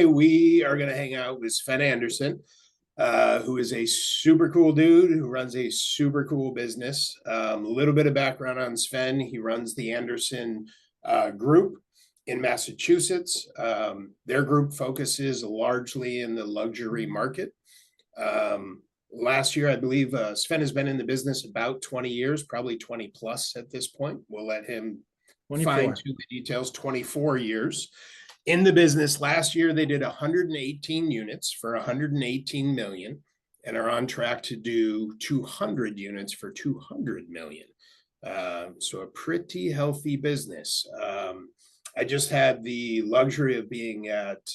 We are going to hang out with Sven Andersen, who is a super cool dude who runs a super cool business. A little bit of background on Sven. He runs the Andersen group in Massachusetts. Their group focuses largely in the luxury market. Last year, I believe Sven has been in the business about 20 years, probably 20 plus at this point. We'll let him 24. fine tune the details. 24 years in the business. Last year, they did 118 units for 118 million and are on track to do 200 units for 200 million. So a pretty healthy business. I just had the luxury of being at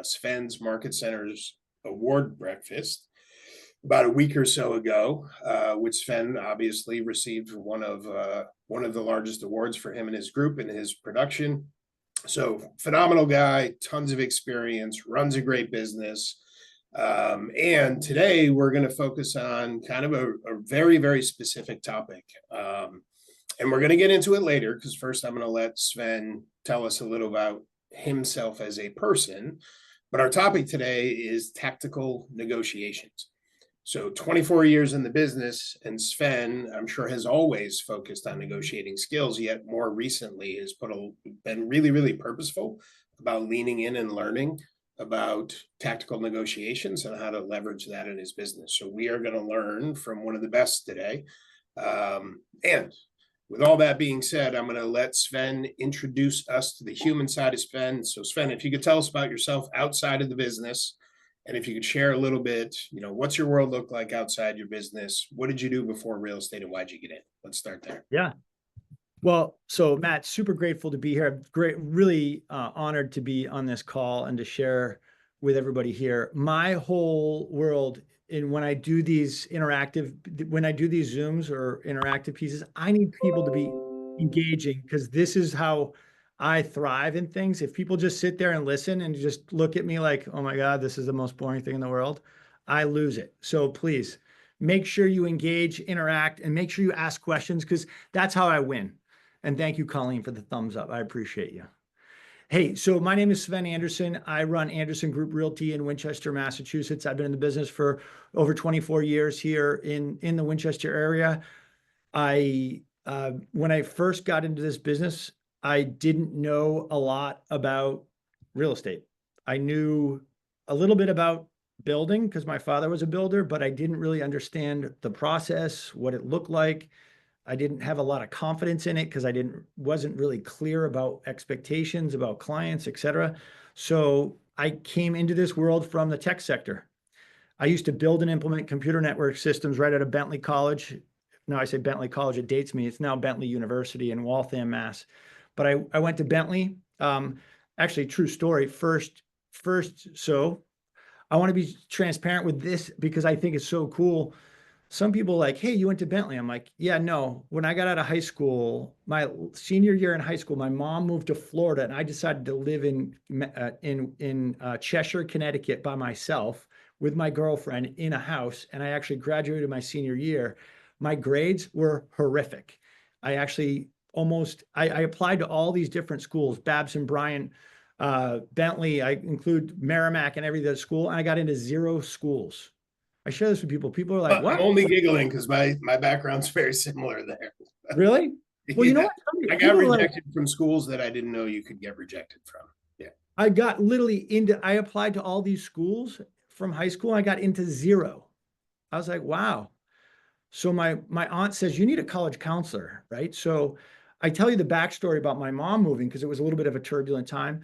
Sven's Market Center's award breakfast about a week or so ago, which Sven obviously received one of the largest awards for him and his group and his production. So phenomenal guy, tons of experience, runs a great business. And today we're going to focus on kind of a very, very specific topic. And we're going to get into it later because first I'm going to let Sven tell us a little about himself as a person. But our topic today is tactical negotiations. So 24 years in the business, and Sven, I'm sure, has always focused on negotiating skills, yet more recently has been really, really purposeful about leaning in and learning about tactical negotiations and how to leverage that in his business. So we are going to learn from one of the best today. And with all that being said, I'm going to let Sven introduce us to the human side of Sven. So Sven, if you could tell us about yourself outside of the business, and if you could share a little bit, what's your world look like outside your business? What did you do before real estate and why'd you get in? Let's start there. Yeah. Well, so Matt, super grateful to be here. Really honored to be on this call and to share with everybody here. My whole world, when I do these Zooms or interactive pieces, I need people to be engaging because this is how I thrive in things. If people just sit there and listen and just look at me like, oh my God, this is the most boring thing in the world, I lose it. So please make sure you engage, interact, and make sure you ask questions because that's how I win. And thank you, Colleen, for the thumbs up. I appreciate you. Hey, so my name is Sven Andersen. I run Andersen Group Realty in Winchester, Massachusetts. I've been in the business for over 24 years here in the Winchester area. When I first got into this business, I didn't know a lot about real estate. I knew a little bit about building because my father was a builder, but I didn't really understand the process, what it looked like. I didn't have a lot of confidence in it because I wasn't really clear about expectations, about clients, et cetera. So I came into this world from the tech sector. I used to build and implement computer network systems right out of Bentley College. Now I say Bentley College, it dates me. It's now Bentley University in Waltham, Mass. But I went to Bentley. Actually, true story. First, so I want to be transparent with this because I think it's so cool. Some people are like, hey, you went to Bentley. I'm like, yeah, no. When I got out of high school, my senior year in high school, my mom moved to Florida and I decided to live in Cheshire, Connecticut by myself with my girlfriend in a house. And I actually graduated my senior year. My grades were horrific. I applied to all these different schools, Babson, Bryant, Bentley, I include Merrimack and every other school. And I got into 0 schools. I share this with people. People are like, what? I'm only giggling because my background's very similar there. Really? Well, you know what? I got rejected from schools that I didn't know you could get rejected from. Yeah. I got literally I applied to all these schools from high school. I got into 0. I was like, wow. So my aunt says, you need a college counselor, right? So I tell you the backstory about my mom moving because it was a little bit of a turbulent time.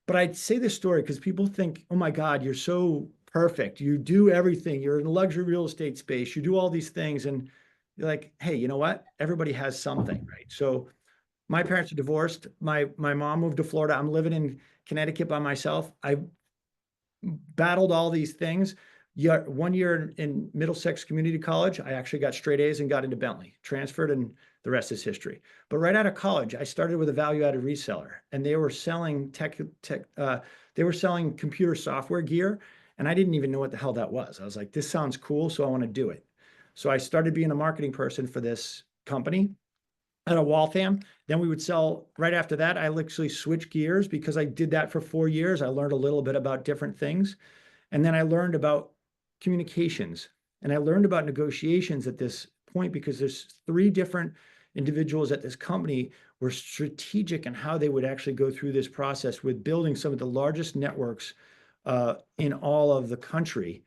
But I'd say this story because people think, oh my God, you're so perfect. You do everything. You're in the luxury real estate space. You do all these things. And you're like, hey, you know what? Everybody has something, right? So my parents are divorced. My mom moved to Florida. I'm living in Connecticut by myself. I battled all these things. 1 year in Middlesex Community College, I actually got straight A's and got into Bentley, transferred, and the rest is history. But right out of college, I started with a value-added reseller, and they were selling they were selling computer software gear, and I didn't even know what the hell that was. I was like, this sounds cool, so I want to do it. So I started being a marketing person for this company. out of Waltham. Then we would sell right after that. I literally switched gears because I did that for 4 years. I learned a little bit about different things. And then I learned about communications and I learned about negotiations at this point because there's 3 different individuals at this company were strategic in how they would actually go through this process with building some of the largest networks in all of the country,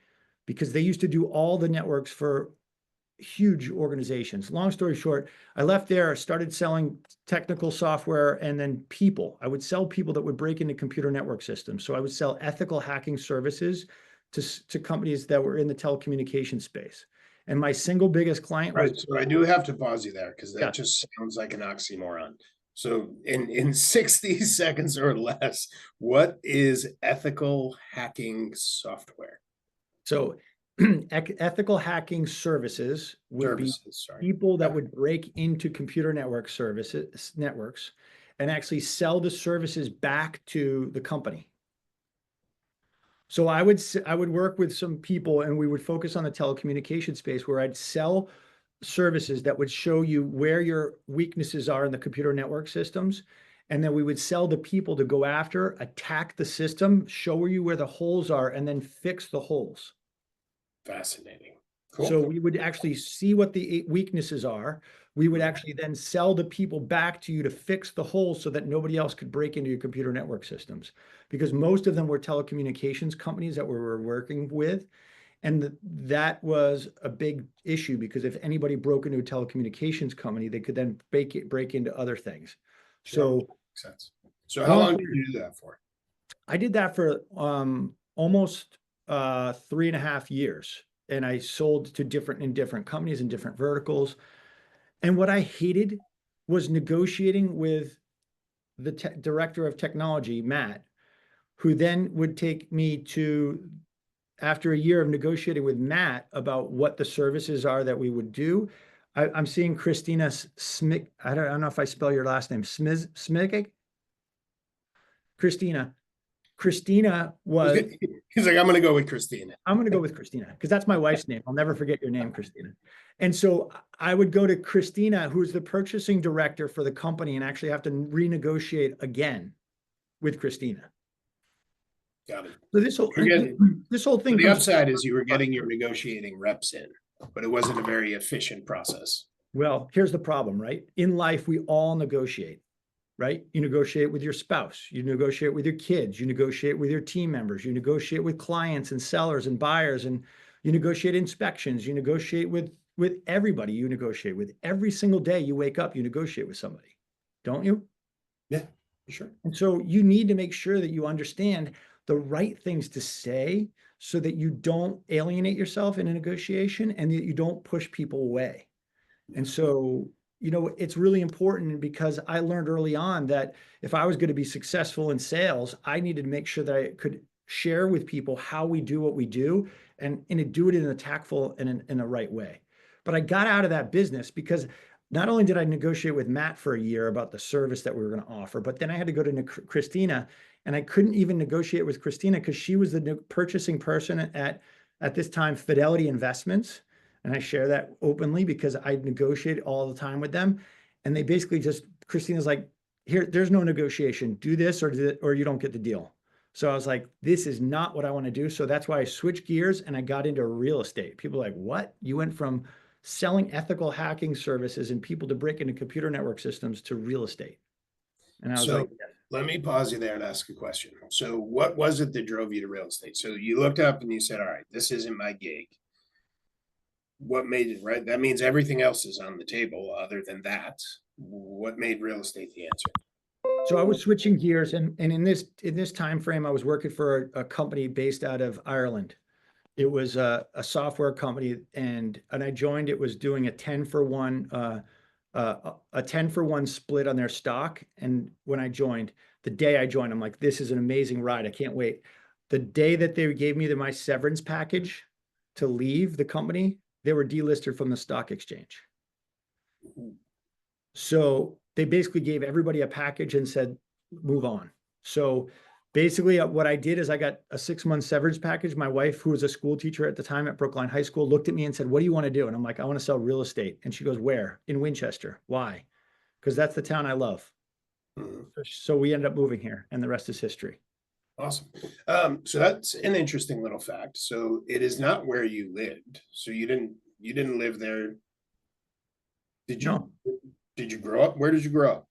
because they used to do all the networks for huge organizations. Long story short, I left there, started selling technical software and then people. I would sell people that would break into computer network systems. So I would sell ethical hacking services to companies that were in the telecommunications space. And my single biggest client was, Right, so I do have to pause you there because yeah. that just sounds like an oxymoron. So in 60 seconds or less, what is ethical hacking software? So ethical hacking services would be Services, sorry. people that Yep. would break into computer network services networks and actually sell the services back to the company. So I would work with some people and we would focus on the telecommunication space where I'd sell services that would show you where your weaknesses are in the computer network systems. And then we would sell the people to go after, attack the system, show you where the holes are, and then fix the holes. Fascinating. So Cool. we would actually see what the weaknesses are. We would actually then sell the people back to you to fix the holes so that nobody else could break into your computer network systems. Because most of them were telecommunications companies that we were working with. And that was a big issue because if anybody broke into a telecommunications company, they could then break into other things. Sure. So Makes sense. So how long did you do that for? I did that for almost 3.5 years. And I sold to different companies and different verticals. And what I hated was negotiating with the director of technology, Matt, who then would take me to, after a year of negotiating with Matt about what the services are that we would do. I'm seeing Christina Smith. I don't know if I spell your last name. Smith. Christina was, He's like, I'm going to go with Christina. I'm going to go with Christina because that's my wife's name. I'll never forget your name, Christina. And so I would go to Christina, who's the purchasing director for the company, and actually have to renegotiate again with Christina. Got it. So this whole thing. The upside is you were getting your negotiating reps in, but it wasn't a very efficient process. Well, here's the problem, right? In life, we all negotiate, right? You negotiate with your spouse, you negotiate with your kids, you negotiate with your team members, you negotiate with clients and sellers and buyers, and you negotiate inspections, you negotiate with everybody, you negotiate with every single day you wake up, you negotiate with somebody, don't you? Yeah, sure. And so you need to make sure that you understand the right things to say so that you don't alienate yourself in a negotiation and that you don't push people away. And so, it's really important because I learned early on that if I was going to be successful in sales, I needed to make sure that I could share with people how we do what we do and do it in a tactful and in a right way. But I got out of that business because not only did I negotiate with Matt for a year about the service that we were going to offer, but then I had to go to Christina, and I couldn't even negotiate with Christina because she was the purchasing person at this time, Fidelity Investments. And I share that openly because I negotiate all the time with them. And they basically Christina's like, here, there's no negotiation. Do this or you don't get the deal. So I was like, this is not what I want to do. So that's why I switched gears and I got into real estate. People are like, what? You went from selling ethical hacking services and people to break into computer network systems to real estate. And I was like, yes. Let me pause you there and ask a question. So what was it that drove you to real estate? So you looked up and you said, all right, this isn't my gig. What made it right? That means everything else is on the table other than that. What made real estate the answer? So I was switching gears, and in this time frame, I was working for a company based out of Ireland. It was a software company, and I joined. It was doing a 10-for-1 a 10-for-1 split on their stock. And when I joined, the day I joined, I'm like, this is an amazing ride. I can't wait. The day that they gave me my severance package to leave the company, they were delisted from the stock exchange. So they basically gave everybody a package and said, move on. So basically what I did is I got a 6-month severance package. My wife, who was a school teacher at the time at Brookline High School, looked at me and said, what do you want to do? And I'm like, I want to sell real estate. And she goes, where? In Winchester. Why? because that's the town I love. Mhm. So we ended up moving here, and the rest is history. Awesome. So that's an interesting little fact. So it is not where you lived. So you didn't live there. Did you No, did you grow up? Where did you grow up?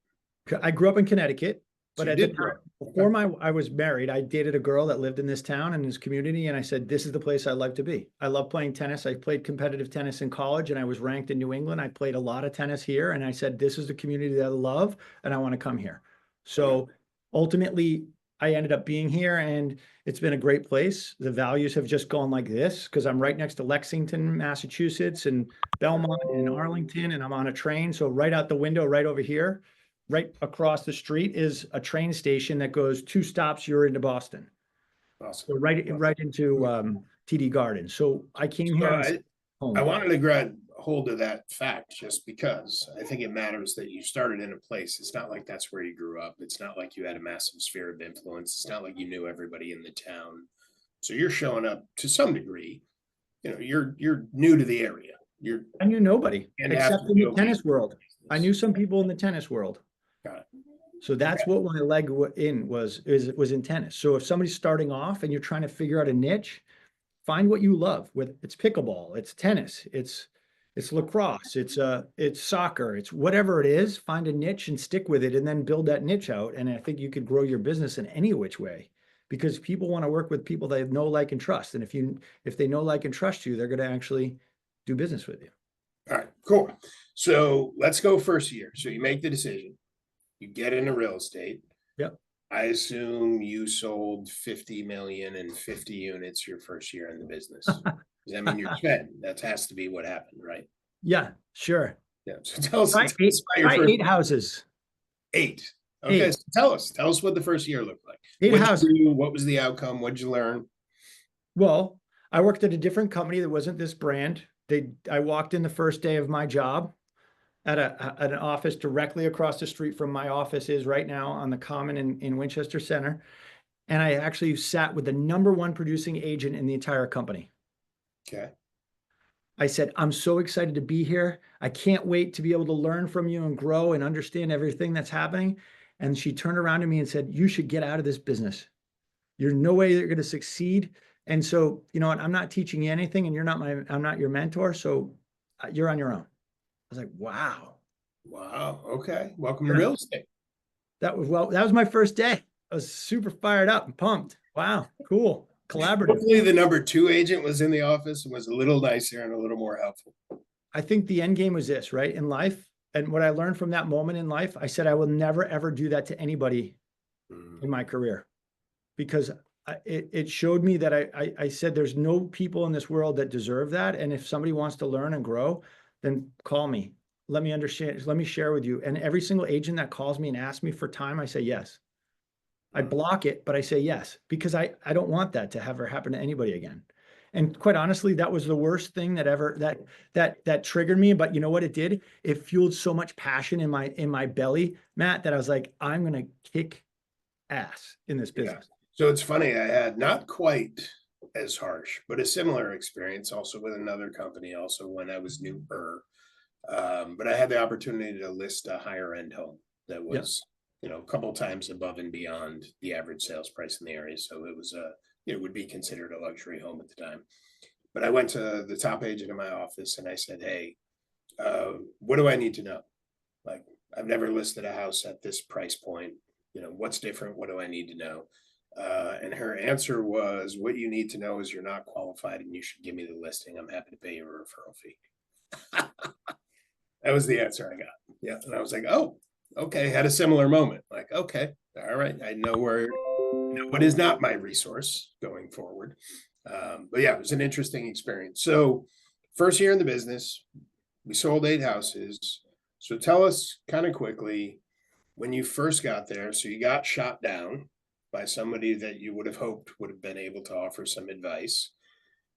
I grew up in Connecticut, So but you at the did grow time up. before Okay. my I was married, I dated a girl that lived in this town and this community, and I said, "This is the place I'd like to be." I love playing tennis. I played competitive tennis in college, and I was ranked in New England. I played a lot of tennis here, and I said, "This is the community that I love, and I want to come here." Okay. So ultimately, I ended up being here, and it's been a great place. The values have just gone like this because I'm right next to Lexington, Massachusetts, and Belmont and Arlington, and I'm on a train. So right out the window, right over here, right across the street is a train station that goes 2 stops, you're into Boston. Awesome. So right into TD Garden. So I came So here and I home. wanted to grab hold of that fact just because I think it matters that you started in a place. It's not like that's where you grew up. It's not like you had a massive sphere of influence. It's not like you knew everybody in the town. So you're showing up to some degree. You're new to the area. You're I knew nobody and have except to in the relocate. tennis world. I knew some people in the tennis world. Got it. So that's Okay. what my leg in was in tennis. So if somebody's starting off and you're trying to figure out a niche, find what you love. With it's pickleball, it's tennis, it's lacrosse, it's soccer, it's whatever it is. Find a niche and stick with it, and then build that niche out. And I think you could grow your business in any which way, because people want to work with people they know, like, and trust. And if they know, like, and trust you, they're going to actually do business with you. All right, cool. So let's go first year. So you make the decision, you get into real estate. Yep. I assume you sold 50 million and 50 units your first year in the business. Does that mean you're Sven? That has to be what happened, right? Yeah, sure. Yeah. So tell us, Try tell us eight, about your try first 8 houses. eight. Okay, Eight. so tell us what the first year looked like. Eight What'd houses. you do? What was the outcome? What'd you learn? Well, I worked at a different company that wasn't this brand. I walked in the first day of my job at an office directly across the street from my office is right now on the Common in Winchester Center. And I actually sat with the #1 producing agent in the entire company. Okay. I said, "I'm so excited to be here. I can't wait to be able to learn from you and grow and understand everything that's happening." And she turned around to me and said, "You should get out of this business. There's no way you're going to succeed. And so, you know what? I'm not teaching you anything, and I'm not your mentor. So you're on your own." I was like, wow. Wow. Okay. Welcome to Yeah. real estate. That was my first day. I was super fired up and pumped. Wow, cool. Collaborative. Hopefully the #2 agent was in the office and was a little nicer and a little more helpful. I think the end game was this, right? In life. And what I learned from that moment in life, I said, I will never, ever do that to anybody in my career, because it showed me that I said, there's no people in this world that deserve that. And if somebody wants to learn and grow, then call me. Let me understand. Let me share with you. And every single agent that calls me and asks me for time, I say yes. I block it, but I say yes, because I don't want that to ever happen to anybody again. And quite honestly, that was the worst thing that ever that triggered me. But you know what it did? It fueled so much passion in my belly, Matt, that I was like, I'm gonna kick ass in this Yeah. business. So it's funny, I had not quite as harsh, but a similar experience also with another company, also when I was newer. But I had the opportunity to list a higher end home that Yeah. was, a couple times above and beyond the average sales price in the area. So it would be considered a luxury home at the time. But I went to the top agent in my office and I said, "Hey, what do I need to know? Like, I've never listed a house at this price point. What's different? What do I need to know?" And her answer was, "What you need to know is you're not qualified and you should give me the listing. I'm happy to pay you a referral fee." That was the answer I got. Yeah. And I was like, "Oh, okay." Had a similar moment. Like, okay, all right. I know what is not my resource going forward. But yeah, it was an interesting experience. So first year in the business, we sold 8 houses. So tell us kind of quickly when you first got there. So you got shot down by somebody that you would have hoped would have been able to offer some advice.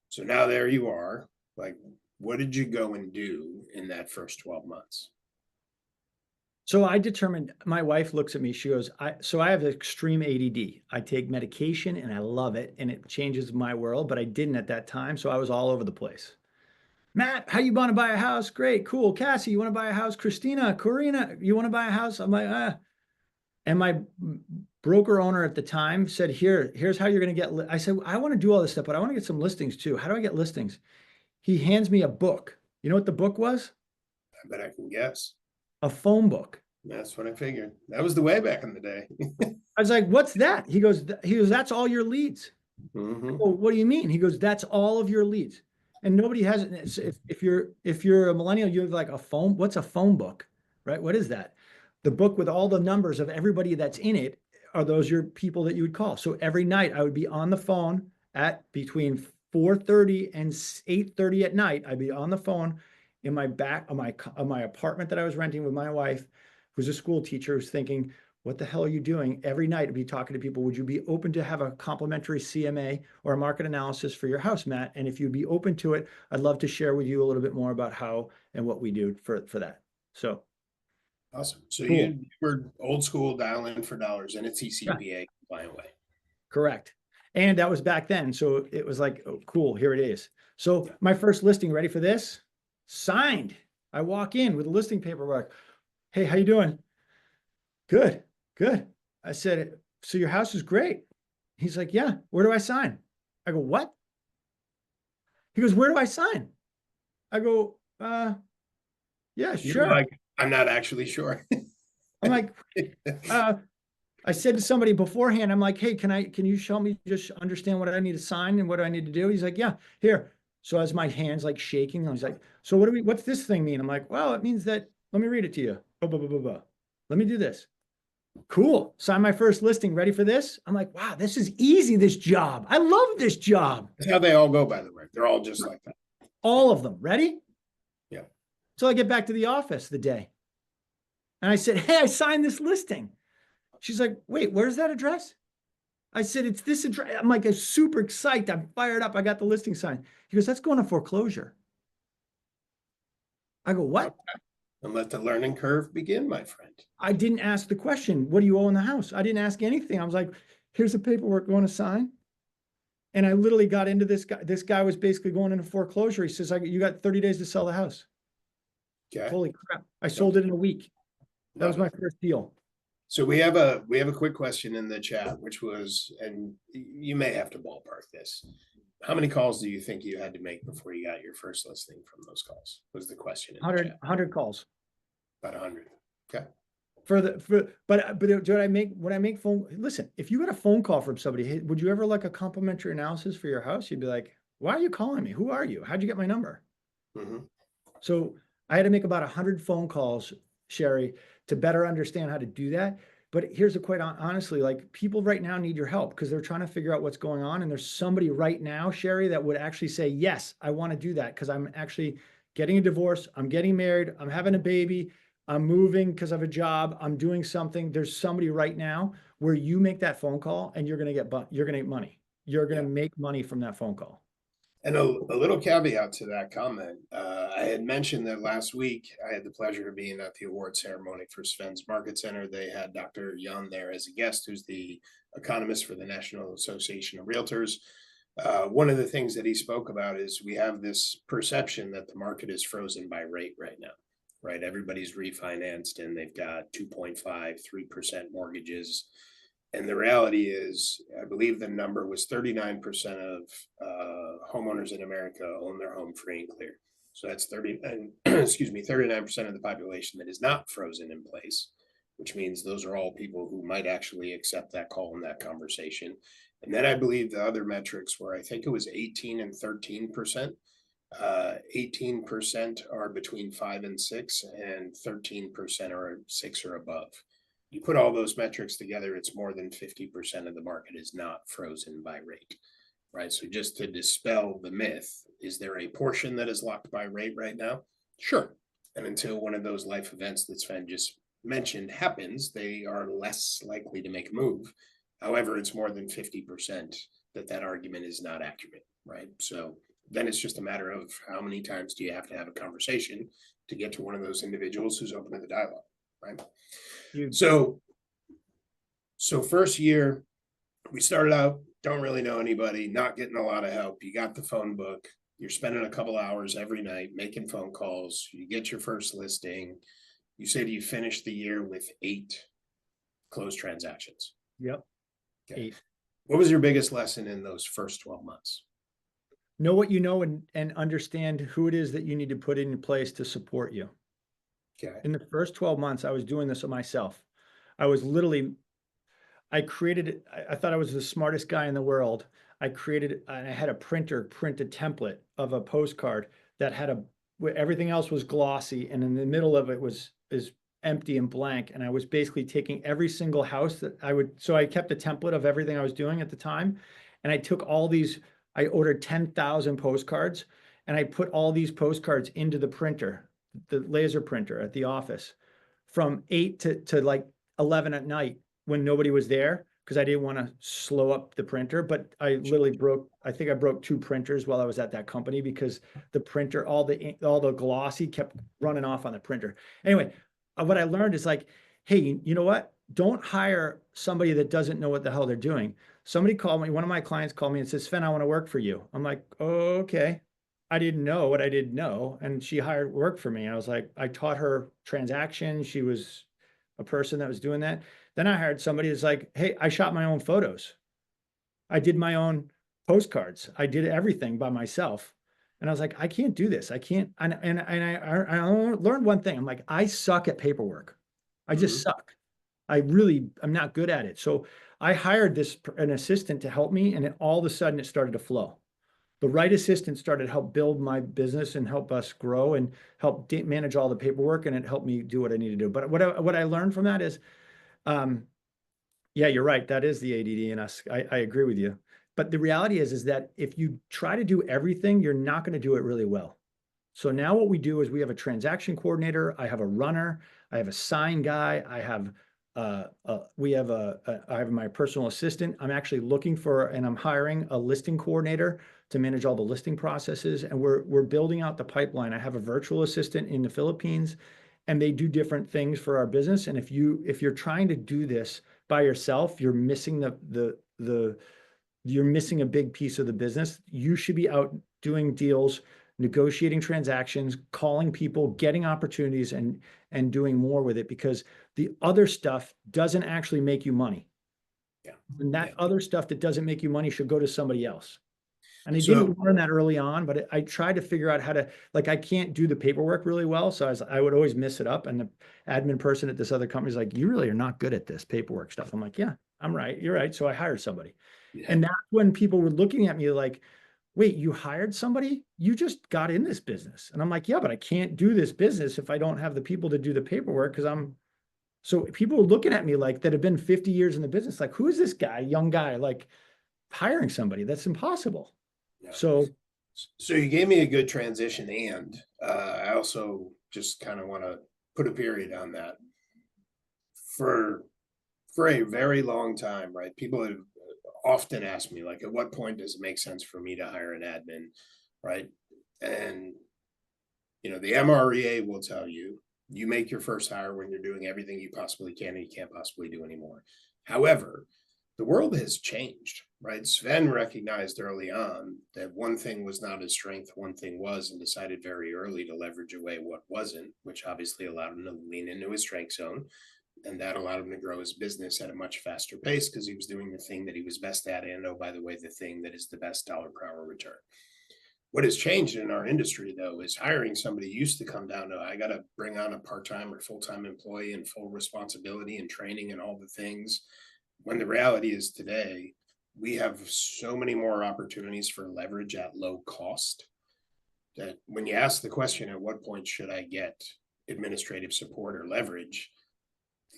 So now there you are. Like, what did you go and do in that first 12 months? So I determined, my wife looks at me, she goes, I have extreme ADD. I take medication and I love it and it changes my world, but I didn't at that time. So I was all over the place. Matt, how you want to buy a house? Great, cool. Cassie, you want to buy a house? Christina, Corina, you want to buy a house? I'm like, ah. And my broker owner at the time said, here's how you're going to get. I said, I want to do all this stuff, but I want to get some listings too. How do I get listings? He hands me a book. You know what the book was? I bet I can guess. A phone book. That's what I figured. That was the way back in the day. I was like, what's that? He goes, that's all your leads. Mhm. Oh, what do you mean? He goes, that's all of your leads. And nobody has it. If you're a millennial, you have like a phone. What's a phone book, right? What is that? The book with all the numbers of everybody that's in it are those your people that you would call. So every night I would be on the phone at between 4:30 and 8:30 at night. I'd be on the phone in my back of my apartment that I was renting with my wife, who's a school teacher, who's thinking, what the hell are you doing? Every night I'd be talking to people. Would you be open to have a complimentary CMA or a market analysis for your house, Matt? And if you'd be open to it, I'd love to share with you a little bit more about how and what we do for that. So Awesome. So cool. you were old school dial in for dollars in a Yeah, TCPA compliant way. correct. And that was back then. So it was like, oh, cool, here it is. So my first listing, ready for this? Signed. I walk in with a listing paperwork. Hey, how you doing? Good, good. I said, so your house is great. He's like, yeah, where do I sign? I go, what? He goes, where do I sign? I go, yeah, You're sure. like, I'm not actually sure. I'm like, I said to somebody beforehand, I'm like, hey, can you show me, just understand what I need to sign and what do I need to do? He's like, yeah, here. So as my hand's like shaking, I was like, so what's this thing mean? I'm like, well, it means that, let me read it to you. Blah, blah, blah, blah, blah. Let me do this. Cool. Sign my first listing. Ready for this? I'm like, wow, this is easy, this job. I love this job. That's how they all go, by the way. They're all just like that. All of them. Ready? Yeah. So I get back to the office the day. And I said, hey, I signed this listing. She's like, wait, where's that address? I said, it's this address. I'm like, I'm super excited. I'm fired up. I got the listing signed. He goes, that's going to foreclosure. I go, what? Okay. And let the learning curve begin, my friend. I didn't ask the question, what do you owe in the house? I didn't ask anything. I was like, here's the paperwork going to sign. And I literally got into this guy. This guy was basically going into foreclosure. He says, you got 30 days to sell the house. Okay. Holy crap. I sold it in a week. That was my first deal. So we have a quick question in the chat, which was, and you may have to ballpark this. How many calls do you think you had to make before you got your first listing from those calls? Was the question in the chat. 100 calls. About 100. Okay. But when I make phone, listen, if you got a phone call from somebody, hey, would you ever like a complimentary analysis for your house? You'd be like, why are you calling me? Who are you? How'd you get my number? Mm-hmm. So I had to make about 100 phone calls, Sherry, to better understand how to do that. But here's the quite honestly, like people right now need your help because they're trying to figure out what's going on. And there's somebody right now, Sherry, that would actually say, yes, I want to do that because I'm actually getting a divorce. I'm getting married. I'm having a baby. I'm moving because of a job. I'm doing something. There's somebody right now where you make that phone call and you're going to get money. You're going to make money from that phone call. And a little caveat to that comment. I had mentioned that last week I had the pleasure of being at the award ceremony for Sven's Market Center. They had Dr. Young there as a guest, who's the economist for the National Association of Realtors. One of the things that he spoke about is we have this perception that the market is frozen by rate right now, right? Everybody's refinanced and they've got 2.5, 3% mortgages. And the reality is, I believe the number was 39% of homeowners in America own their home free and clear. So that's 39% of the population that is not frozen in place, which means those are all people who might actually accept that call in that conversation. And then I believe the other metrics were, I think it was 18 and 13%. 18% are between 5 and 6, and 13% are 6 or above. You put all those metrics together, it's more than 50% of the market is not frozen by rate, right? So just to dispel the myth, is there a portion that is locked by rate right now? Sure. And until one of those life events that Sven just mentioned happens, they are less likely to make a move. However, it's more than 50% that argument is not accurate, right? So then it's just a matter of how many times do you have to have a conversation to get to one of those individuals who's open to the dialogue, right? So first year, we started out, don't really know anybody, not getting a lot of help. You got the phone book. You're spending a couple hours every night making phone calls. You get your first listing. You said you finished the year with 8 closed transactions. Yep. Okay. 8. What was your biggest lesson in those first 12 months? Know what you know and understand who it is that you need to put in place to support you. Okay. In the first 12 months, I was doing this myself. I was literally, I created, I thought I was the smartest guy in the world. I created, and I had a printer print a template of a postcard that had where everything else was glossy, and in the middle of it is empty and blank. And I was basically taking every single house that I would, so I kept a template of everything I was doing at the time. And I took all these, I ordered 10,000 postcards, and I put all these postcards into the printer, the laser printer at the office, from 8 to like 11 at night when nobody was there, because I didn't want to slow up the printer. But I literally broke, I think I broke 2 printers while I was at that company, because the printer, all the glossy kept running off on the printer. Anyway, what I learned is like, hey, you know what? Don't hire somebody that doesn't know what the hell they're doing. Somebody called me, one of my clients called me and said, Sven, I want to work for you. I'm like, oh, okay. I didn't know what I didn't know. And she hired work for me. I was like, I taught her transactions. She was a person that was doing that. Then I hired somebody that's like, hey, I shot my own photos. I did my own postcards. I did everything by myself. And I was like, I can't do this. I can't. I learned one thing. I'm like, I suck at paperwork. I just suck. I'm not good at it. So I hired an assistant to help me. And then all of a sudden it started to flow. The right assistant started to help build my business and help us grow and help manage all the paperwork. And it helped me do what I need to do. But what I learned from that is, yeah, you're right. That is the ADD in us. I agree with you. But the reality is that if you try to do everything, you're not going to do it really well. So now what we do is we have a transaction coordinator. I have a runner. I have a sign guy. I have I have my personal assistant. I'm actually looking for, and I'm hiring a listing coordinator to manage all the listing processes. And we're building out the pipeline. I have a virtual assistant in the Philippines, and they do different things for our business. And if you're trying to do this by yourself, you're missing you're missing a big piece of the business. You should be out doing deals, negotiating transactions, calling people, getting opportunities, and doing more with it, because the other stuff doesn't actually make you money. Yeah. And that other stuff that doesn't make you money should go to somebody else. And I So- didn't learn that early on, but I tried to figure out how to, like, I can't do the paperwork really well. So I would always miss it up. And the admin person at this other company is like, you really are not good at this paperwork stuff. I'm like, yeah, I'm right. You're right. So I hired somebody. Yeah. And that's when people were looking at me like, wait, you hired somebody? You just got in this business. And I'm like, yeah, but I can't do this business if I don't have the people to do the paperwork, because so people were looking at me like, that have been 50 years in the business, like, who is this guy, young guy, like hiring somebody? That's impossible. Yeah. So you gave me a good transition, and I also just kind of want to put a period on that. For a very long time, right? People have often asked me, like, at what point does it make sense for me to hire an admin, right? And the MREA will tell you, you make your first hire when you're doing everything you possibly can and you can't possibly do anymore. However, the world has changed, right? Sven recognized early on that one thing was not his strength, one thing was, and decided very early to leverage away what wasn't, which obviously allowed him to lean into his strength zone. And that allowed him to grow his business at a much faster pace, because he was doing the thing that he was best at. And oh, by the way, the thing that is the best dollar per hour return. What has changed in our industry, though, is hiring somebody used to come down to, I got to bring on a part-time or full-time employee and full responsibility and training and all the things. When the reality is today, we have so many more opportunities for leverage at low cost, that when you ask the question, at what point should I get administrative support or leverage?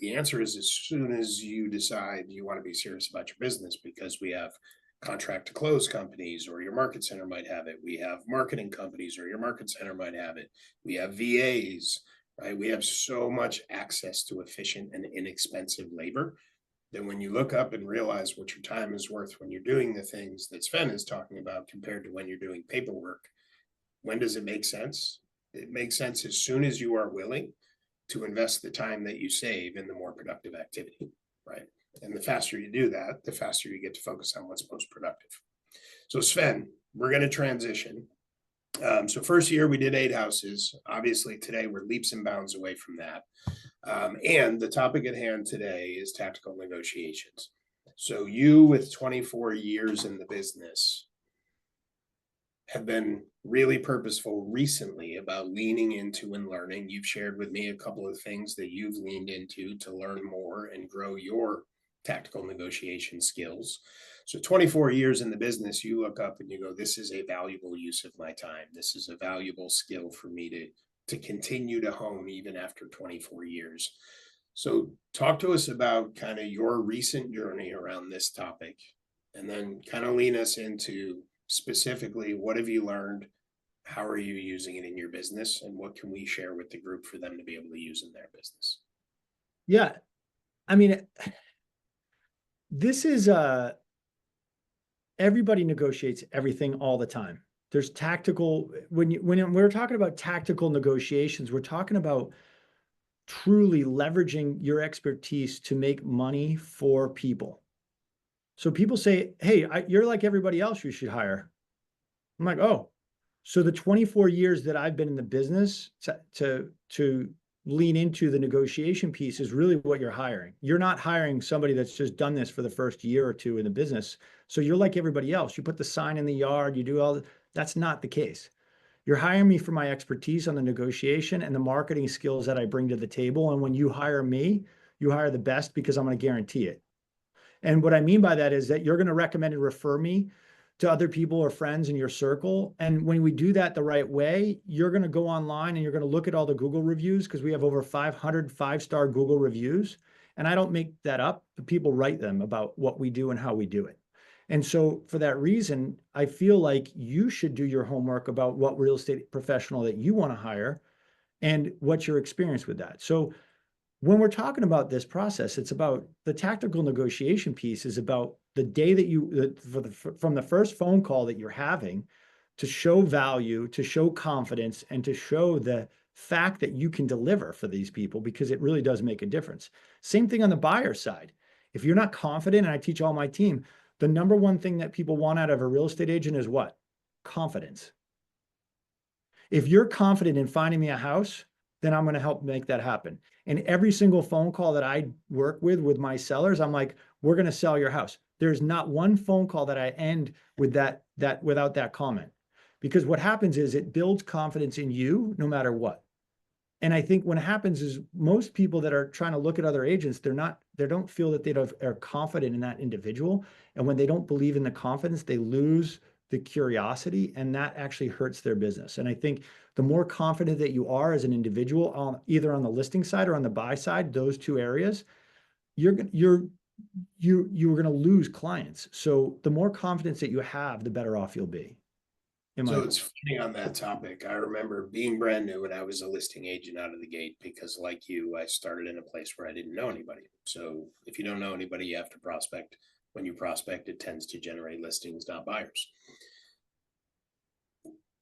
The answer is as soon as you decide you want to be serious about your business, because we have contract to close companies, or your market center might have it. We have marketing companies, or your market center might have it. We have VAs, right? We have so much access to efficient and inexpensive labor that when you look up and realize what your time is worth when you're doing the things that Sven is talking about compared to when you're doing paperwork, when does it make sense? It makes sense as soon as you are willing to invest the time that you save in the more productive activity, right? And the faster you do that, the faster you get to focus on what's most productive. So Sven, we're going to transition. So first year we did 8 houses. Obviously today we're leaps and bounds away from that. And the topic at hand today is tactical negotiations. So you, with 24 years in the business, have been really purposeful recently about leaning into and learning. You've shared with me a couple of things that you've leaned into to learn more and grow your tactical negotiation skills. So 24 years in the business, you look up and you go, this is a valuable use of my time. This is a valuable skill for me to continue to hone even after 24 years. So talk to us about kind of your recent journey around this topic, and then kind of lean us into specifically what have you learned, how are you using it in your business, and what can we share with the group for them to be able to use in their business. Yeah. I mean, this is everybody negotiates everything all the time. There's tactical, when we're talking about tactical negotiations, we're talking about truly leveraging your expertise to make money for people. So people say, hey, you're like everybody else, you should hire. I'm like, oh, so the 24 years that I've been in the business to lean into the negotiation piece is really what you're hiring. You're not hiring somebody that's just done this for the first year or two in the business. So you're like everybody else. You put the sign in the yard, you do all, that's not the case. You're hiring me for my expertise on the negotiation and the marketing skills that I bring to the table. And when you hire me, you hire the best because I'm going to guarantee it. And what I mean by that is that you're going to recommend and refer me to other people or friends in your circle. And when we do that the right way, you're going to go online and you're going to look at all the Google reviews, because we have over 500 five-star Google reviews. And I don't make that up. The people write them about what we do and how we do it. And so for that reason, I feel like you should do your homework about what real estate professional that you want to hire and what's your experience with that. So when we're talking about this process, it's about the tactical negotiation piece is about the day that you, from the first phone call that you're having, to show value, to show confidence, and to show the fact that you can deliver for these people, because it really does make a difference. Same thing on the buyer side. If you're not confident, and I teach all my team, the number one thing that people want out of a real estate agent is what? Confidence. If you're confident in finding me a house, then I'm going to help make that happen. And every single phone call that I work with my sellers, I'm like, we're going to sell your house. There's not one phone call that I end with that without that comment. Because what happens is it builds confidence in you no matter what. And I think what happens is most people that are trying to look at other agents, they don't feel that are confident in that individual. And when they don't believe in the confidence, they lose the curiosity, and that actually hurts their business. And I think the more confident that you are as an individual, either on the listing side or on the buy side, those two areas, you're going to lose clients. So the more confidence that you have, the better off you'll be. So it's funny on that topic. I remember being brand new and I was a listing agent out of the gate because, like you, I started in a place where I didn't know anybody. So if you don't know anybody, you have to prospect. When you prospect, it tends to generate listings, not buyers.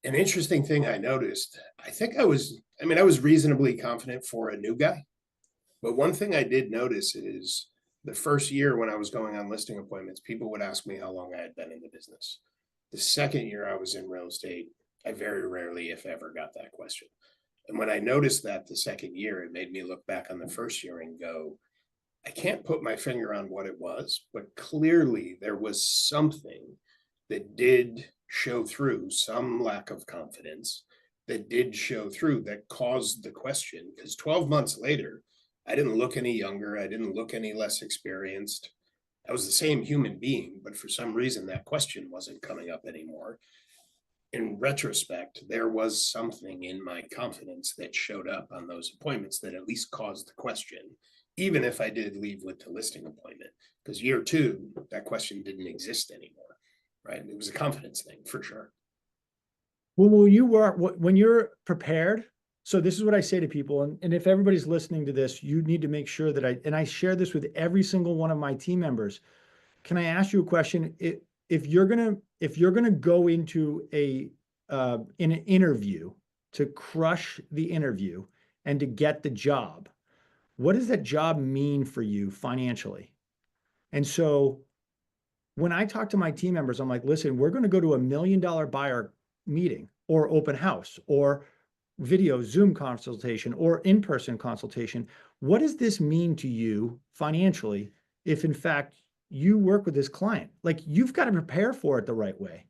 An interesting thing I noticed, I was reasonably confident for a new guy. But one thing I did notice is the first year when I was going on listing appointments, people would ask me how long I had been in the business. The second year I was in real estate, I very rarely, if ever, got that question. And when I noticed that the second year, it made me look back on the first year and go, I can't put my finger on what it was, but clearly there was something that did show through, some lack of confidence that did show through, that caused the question. Because 12 months later, I didn't look any younger. I didn't look any less experienced. I was the same human being, but for some reason that question wasn't coming up anymore. In retrospect, there was something in my confidence that showed up on those appointments that at least caused the question, even if I did leave with the listing appointment. Because year two, that question didn't exist anymore, right? It was a confidence thing for sure. Well, when you're prepared, so this is what I say to people, and if everybody's listening to this, you need to make sure that I share this with every single one of my team members. Can I ask you a question? If you're gonna go into in an interview to crush the interview and to get the job, what does that job mean for you financially? And so when I talk to my team members, I'm like, listen, we're going to go to $1 million buyer meeting. or open house or video Zoom consultation or in-person consultation. What does this mean to you financially if in fact you work with this client? Like, you've got to prepare for it the right way.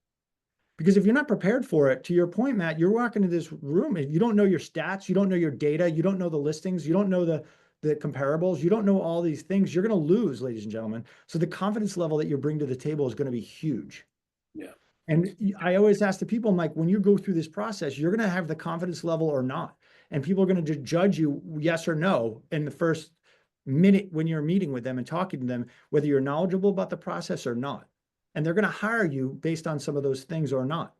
Because if you're not prepared for it, to your point, Matt, you're walking into this room and you don't know your stats, you don't know your data, you don't know the listings, you don't know the comparables, you don't know all these things, you're going to lose, ladies and gentlemen. So the confidence level that you bring to the table is going to be huge. Yeah. And I always ask the people, I'm like, when you go through this process, you're going to have the confidence level or not. And people are going to judge you yes or no in the first minute when you're meeting with them and talking to them, whether you're knowledgeable about the process or not. And they're going to hire you based on some of those things or not.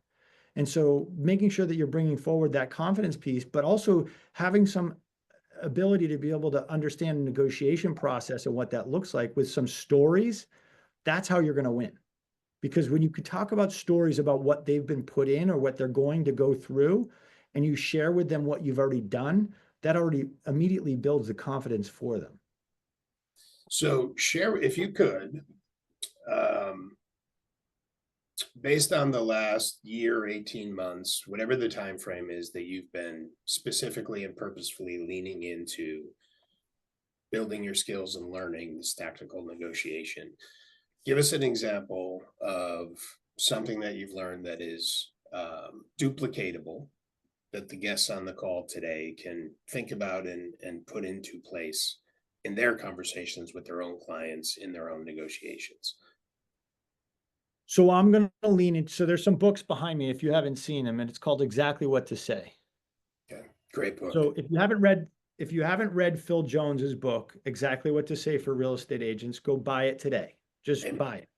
And so making sure that you're bringing forward that confidence piece, but also having some ability to be able to understand the negotiation process and what that looks like with some stories, that's how you're going to win. Because when you could talk about stories about what they've been put in or what they're going to go through, and you share with them what you've already done, that already immediately builds the confidence for them. So share, if you could, based on the last year, 18 months, whatever the time frame is that you've been specifically and purposefully leaning into building your skills and learning this tactical negotiation, give us an example of something that you've learned that is duplicatable, that the guests on the call today can think about and put into place in their conversations with their own clients in their own negotiations. So I'm going to lean into, so there's some books behind me if you haven't seen them, and it's called Exactly What to Say. Okay, great book. So if you haven't read Phil Jones's book, Exactly What to Say for Real Estate Agents, go buy it today. Just Amen. buy it.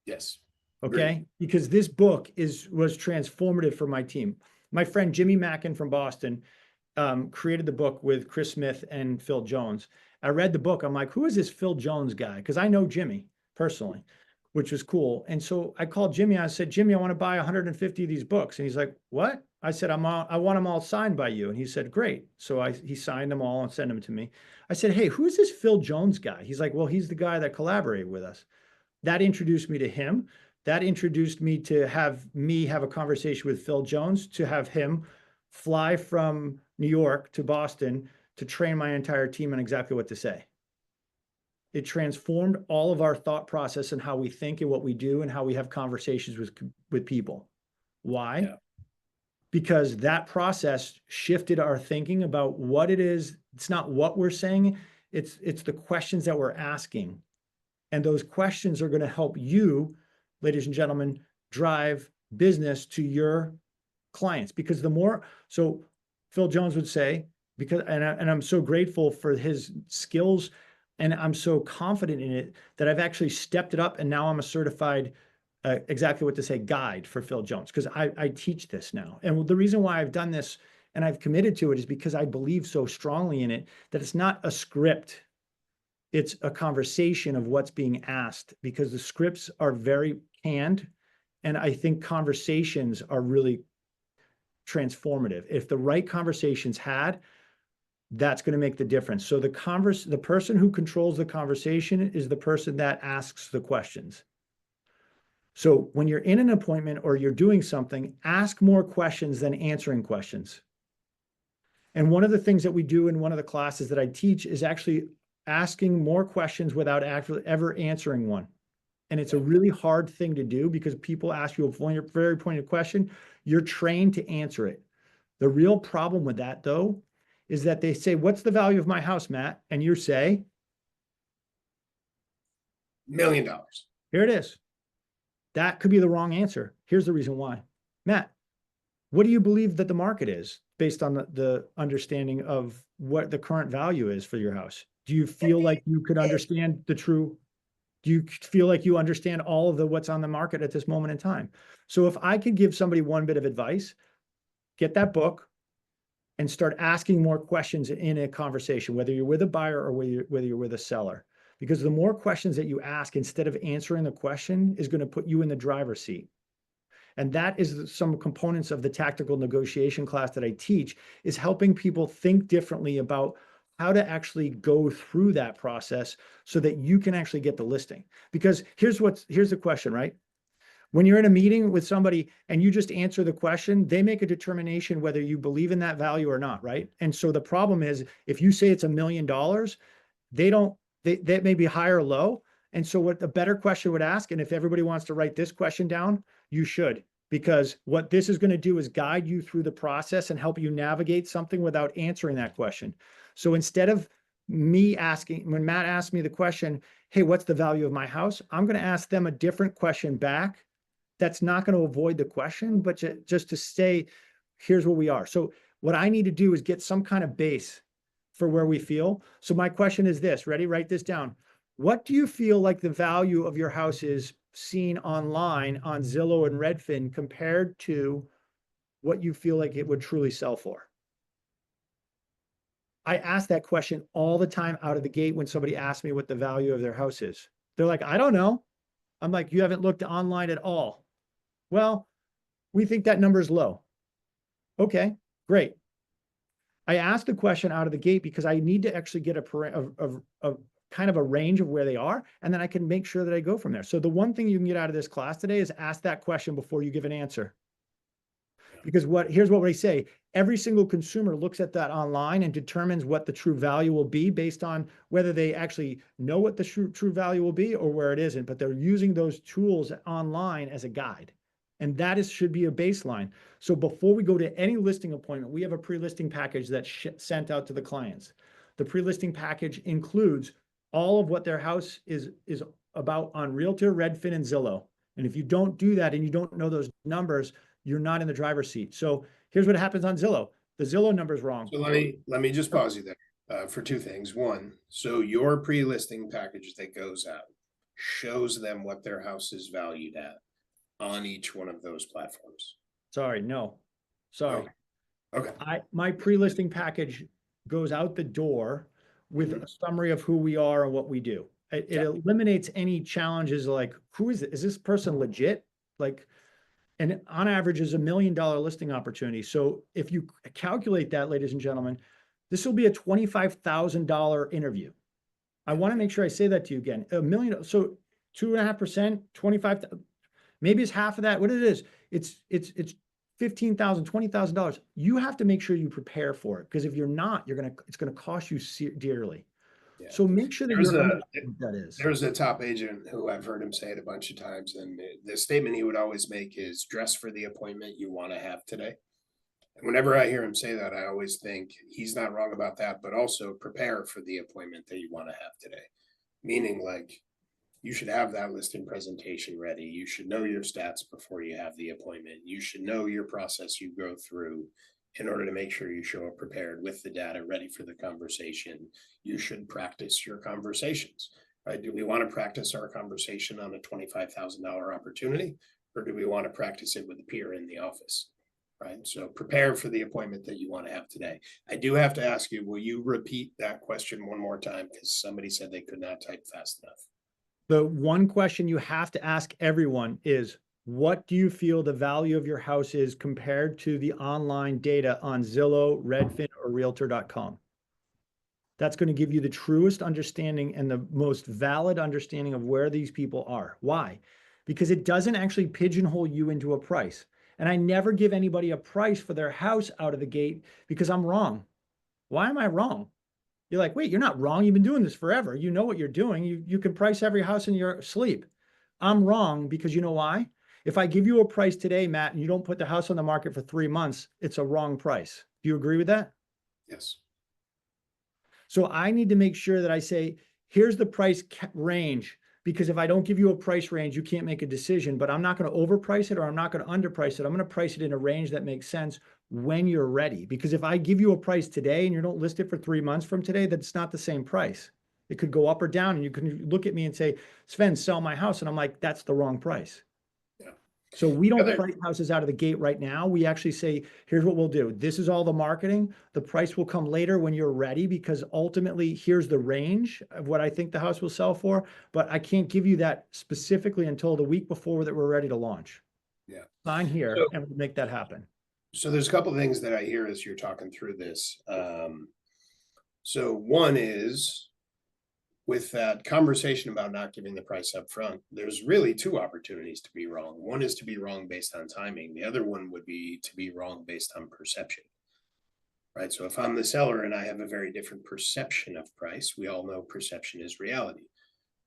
Yes. Okay. Great. Because this book was transformative for my team. My friend Jimmy Mackin from Boston created the book with Chris Smith and Phil Jones. I read the book. I'm like, who is this Phil Jones guy? Because I know Jimmy personally, which was cool. And so I called Jimmy. I said, Jimmy, I want to buy 150 of these books. And he's like, what? I said, I want them all signed by you. And he said, great. So he signed them all and sent them to me. I said, hey, who's this Phil Jones guy? He's like, well, he's the guy that collaborated with us. That introduced me to him. That introduced me to have a conversation with Phil Jones, to have him fly from New York to Boston to train my entire team on exactly what to say. It transformed all of our thought process and how we think and what we do and how we have conversations with people. Why? Yeah. Because that process shifted our thinking about what it is. It's not what we're saying. It's the questions that we're asking. And those questions are going to help you, ladies and gentlemen, drive business to your clients. Because so Phil Jones would say, and I'm so grateful for his skills, and I'm so confident in it that I've actually stepped it up, and now I'm a certified Exactly What to Say guide for Phil Jones, because I teach this now. And the reason why I've done this and I've committed to it is because I believe so strongly in it that it's not a script. It's a conversation of what's being asked, because the scripts are very canned. And I think conversations are really transformative. If the right conversations had, that's going to make the difference. So the person who controls the conversation is the person that asks the questions. So when you're in an appointment or you're doing something, ask more questions than answering questions. And one of the things that we do in one of the classes that I teach is actually asking more questions without actually ever answering one. And it's a really hard thing to do, because people ask you a very pointed question. You're trained to answer it. The real problem with that, though, is that they say, what's the value of my house, Matt? And you say, $1 million. Here it is. That could be the wrong answer. Here's the reason why. Matt, what do you believe that the market is based on the understanding of what the current value is for your house? Do you feel like you could understand do you feel like you understand all of what's on the market at this moment in time? So if I could give somebody one bit of advice, get that book and start asking more questions in a conversation, whether you're with a buyer or whether you're with a seller. Because the more questions that you ask instead of answering the question is going to put you in the driver's seat. And that is some components of the tactical negotiation class that I teach, is helping people think differently about how to actually go through that process so that you can actually get the listing. Because here's the question, right? When you're in a meeting with somebody and you just answer the question, they make a determination whether you believe in that value or not, right? And so the problem is if you say it's $1 million, they don't, that may be high or low. And so what a better question would ask, and if everybody wants to write this question down, you should, because what this is going to do is guide you through the process and help you navigate something without answering that question. So instead of me asking, when Matt asked me the question, hey, what's the value of my house? I'm going to ask them a different question back. That's not going to avoid the question, but just to say, here's where we are. So what I need to do is get some kind of base for where we feel. So my question is this, ready? Write this down. What do you feel like the value of your house is seen online on Zillow and Redfin compared to what you feel like it would truly sell for? I ask that question all the time out of the gate when somebody asks me what the value of their house is. They're like, I don't know. I'm like, you haven't looked online at all. Well, we think that number is low. Okay, great. I asked the question out of the gate because I need to actually get a kind of a range of where they are, and then I can make sure that I go from there. So the one thing you can get out of this class today is ask that question before you give an answer. Because here's what we say. Every single consumer looks at that online and determines what the true value will be based on whether they actually know what the true value will be or where it isn't, but they're using those tools online as a guide. And that should be a baseline. So before we go to any listing appointment, we have a pre-listing package that's sent out to the clients. The pre-listing package includes all of what their house is about on Realty, Redfin, and Zillow. And if you don't do that and you don't know those numbers, you're not in the driver's seat. So here's what happens on Zillow. The Zillow number is wrong. So let me just pause you there for two things. One, so your pre-listing package that goes out shows them what their house is valued at on each one of those platforms. Sorry, no. Sorry. Okay. My pre-listing package goes out the door with a summary of who we are and what we do. It eliminates any challenges like, who is it? Is this person legit? Like, and on average is $1 million listing opportunity. So if you calculate that, ladies and gentlemen, this will be a $25,000 interview. I want to make sure I say that to you again. $1 million. So 2.5%, 25. Maybe it's half of that. What it is, it's $15,000, $20,000. You have to make sure you prepare for it, because if you're not, it's gonna cost you dearly. Yeah. So make sure that that is. There's a top agent who I've heard him say it a bunch of times, and the statement he would always make is dress for the appointment you want to have today. And whenever I hear him say that, I always think he's not wrong about that, but also prepare for the appointment that you want to have today. Meaning, like, you should have that listing presentation ready. You should know your stats before you have the appointment. You should know your process you go through in order to make sure you show up prepared with the data ready for the conversation. You should practice your conversations, right? Do we want to practice our conversation on a $25,000 opportunity, or do we want to practice it with a peer in the office, right? So prepare for the appointment that you want to have today. I do have to ask you, will you repeat that question one more time? Because somebody said they could not type fast enough. The one question you have to ask everyone is, what do you feel the value of your house is compared to the online data on Zillow, Redfin, or Realtor.com? That's going to give you the truest understanding and the most valid understanding of where these people are. Why? Because it doesn't actually pigeonhole you into a price. And I never give anybody a price for their house out of the gate because I'm wrong. Why am I wrong? You're like, wait, you're not wrong. You've been doing this forever. You know what you're doing. You can price every house in your sleep. I'm wrong because you know why? If I give you a price today, Matt, and you don't put the house on the market for 3 months, it's a wrong price. Do you agree with that? Yes. So I need to make sure that I say, here's the price range, because if I don't give you a price range, you can't make a decision, but I'm not going to overprice it or I'm not going to underprice it. I'm going to price it in a range that makes sense when you're ready. Because if I give you a price today and you don't list it for 3 months from today, that's not the same price. It could go up or down, and you can look at me and say, Sven, sell my house. And I'm like, that's the wrong price. Yeah. So we don't price houses out of the gate right now. We actually say, here's what we'll do. This is all the marketing. The price will come later when you're ready, because ultimately here's the range of what I think the house will sell for, but I can't give you that specifically until the week before that we're ready to launch. Yeah. Sign here and we'll make that happen. So there's a couple of things that I hear as you're talking through this. So one is, with that conversation about not giving the price up front, there's really two opportunities to be wrong. One is to be wrong based on timing. The other one would be to be wrong based on perception. Right. So if I'm the seller and I have a very different perception of price, we all know perception is reality.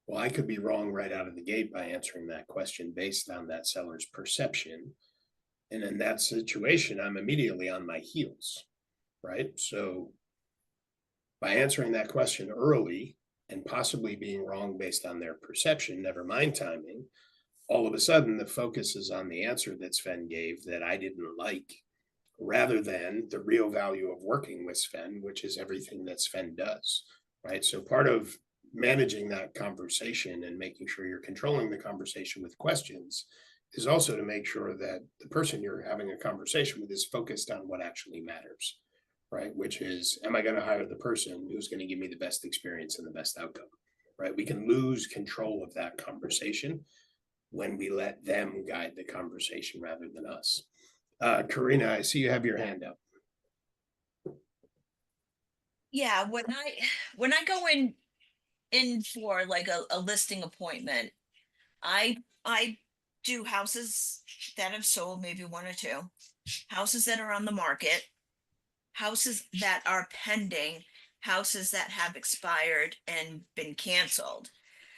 Well, I could be wrong right out of the gate by answering that question based on that seller's perception. And in that situation, I'm immediately on my heels. Right. So by answering that question early and possibly being wrong based on their perception, never mind timing, all of a sudden the focus is on the answer that Sven gave that I didn't like, rather than the real value of working with Sven, which is everything that Sven does, right? So part of managing that conversation and making sure you're controlling the conversation with questions is also to make sure that the person you're having a conversation with is focused on what actually matters, right? Which is, am I going to hire the person who's going to give me the best experience and the best outcome, right? We can lose control of that conversation when we let them guide the conversation rather than us. Karina, I see you have your hand up. Yeah, when I go in for like a listing appointment, I do houses that have sold, maybe one or two, houses that are on the market, houses that are pending, houses that have expired and been canceled.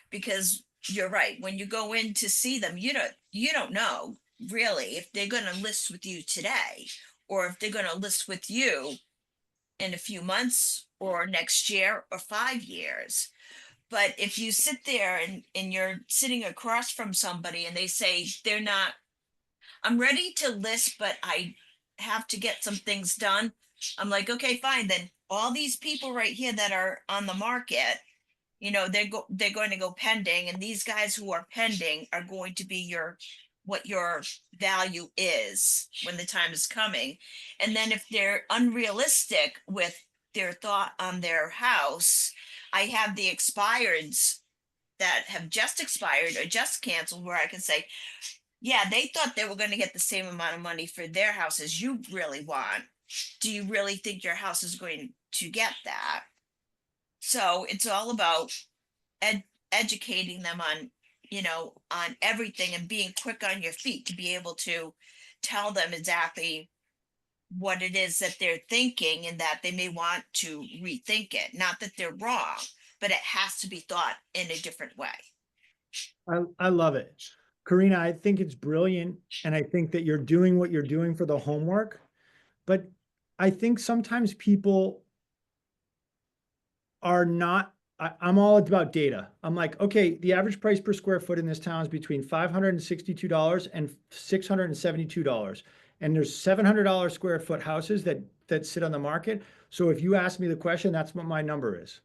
Because you're right, when you go in to see them, you don't know really if they're going to list with you today or if they're going to list with you in a few months or next year or 5 years. But if you sit there and you're sitting across from somebody and they say they're not, I'm ready to list, but I have to get some things done. I'm like, okay, fine. Then all these people right here that are on the market, they're going to go pending, and these guys who are pending are going to be what your value is when the time is coming. And then if they're unrealistic with their thought on their house, I have the expireds that have just expired or just canceled where I can say, yeah, they thought they were going to get the same amount of money for their house as you really want. Do you really think your house is going to get that? So it's all about educating them on, on everything and being quick on your feet to be able to tell them exactly what it is that they're thinking and that they may want to rethink it. Not that they're wrong, but it has to be thought in a different way. I love it. Karina, I think it's brilliant. And I think that you're doing what you're doing for the homework. But I think sometimes people are not, I'm all about data. I'm like, okay, the average price per square foot in this town is between $562 and $672. And there's $700 square foot houses that sit on the market. So if you ask me the question, that's what my number is.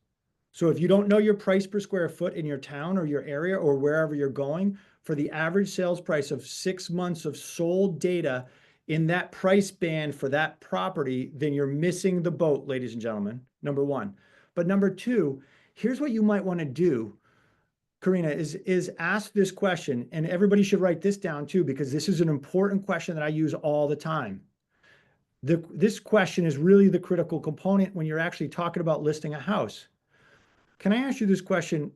So if you don't know your price per square foot in your town or your area or wherever you're going, for the average sales price of 6 months of sold data in that price band for that property, then you're missing the boat, ladies and gentlemen, number one. But number two, here's what you might want to do, Karina, is ask this question, and everybody should write this down too, because this is an important question that I use all the time. This question is really the critical component when you're actually talking about listing a house. Can I ask you this question,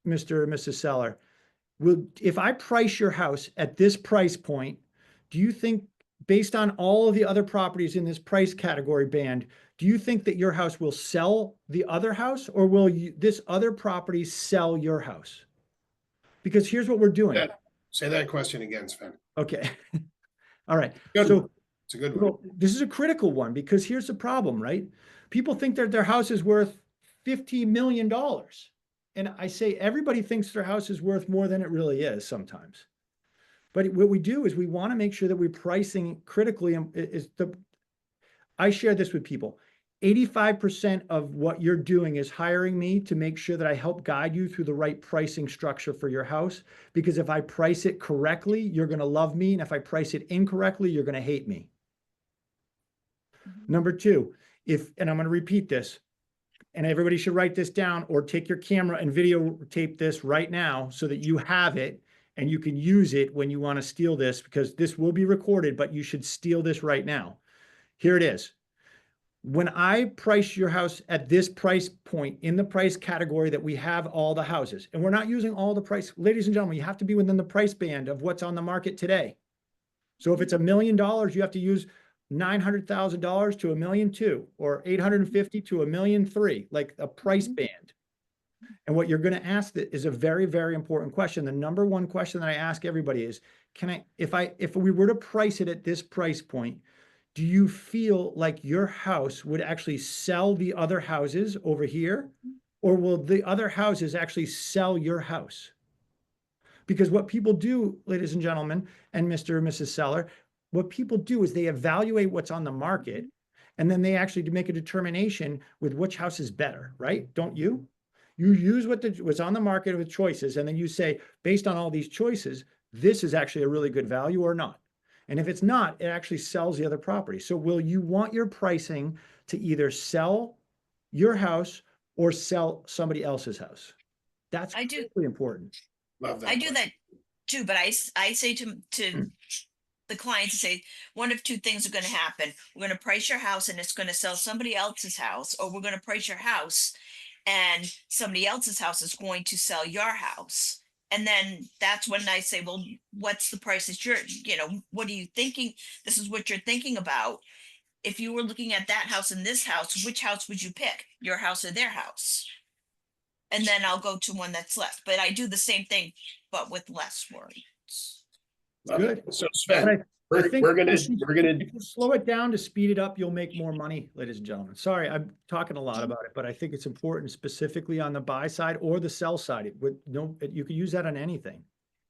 Mr. or Mrs. Seller? If I price your house at this price point, do you think, based on all of the other properties in this price category band, do you think that your house will sell the other house, or will this other property sell your house? Because here's what we're doing. Say that question again, Sven. Okay. All right. Good. So it's a good one. This is a critical one, because here's the problem, right? People think that their house is worth $50 million. And I say everybody thinks their house is worth more than it really is sometimes. But what we do is we want to make sure that we're pricing critically. I share this with people. 85% of what you're doing is hiring me to make sure that I help guide you through the right pricing structure for your house. Because if I price it correctly, you're going to love me. And if I price it incorrectly, you're going to hate me. Number two, and I'm going to repeat this, and everybody should write this down or take your camera and videotape this right now so that you have it and you can use it when you want to steal this, because this will be recorded, but you should steal this right now. Here it is. When I price your house at this price point in the price category that we have all the houses, and we're not using all the price, ladies and gentlemen, you have to be within the price band of what's on the market today. So if it's $1 million, you have to use $900,000 to $1,200,000 or 850 to $1,300,000, like a price band. And what you're going to ask that is a very, very important question. The number one question that I ask everybody is, if we were to price it at this price point, do you feel like your house would actually sell the other houses over here, or will the other houses actually sell your house? Because what people do, ladies and gentlemen, and Mr. and Mrs. Seller, what people do is they evaluate what's on the market, and then they actually make a determination with which house is better, right? Don't you? You use what's on the market with choices, and then you say, based on all these choices, this is actually a really good value or not. And if it's not, it actually sells the other property. So will you want your pricing to either sell your house or sell somebody else's house? That's critically important. Love that. I do that too, but I say to the clients, say one of two things are going to happen. We're going to price your house and it's going to sell somebody else's house, or we're going to price your house and somebody else's house is going to sell your house. And then that's when I say, well, what's the price that what are you thinking? This is what you're thinking about. If you were looking at that house and this house, which house would you pick? Your house or their house? And then I'll go to one that's less. But I do the same thing, but with less words. Good. So Sven, we're gonna if you slow it down to speed it up, you'll make more money, ladies and gentlemen. Sorry, I'm talking a lot about it, but I think it's important, specifically on the buy side or the sell side. You could use that on anything.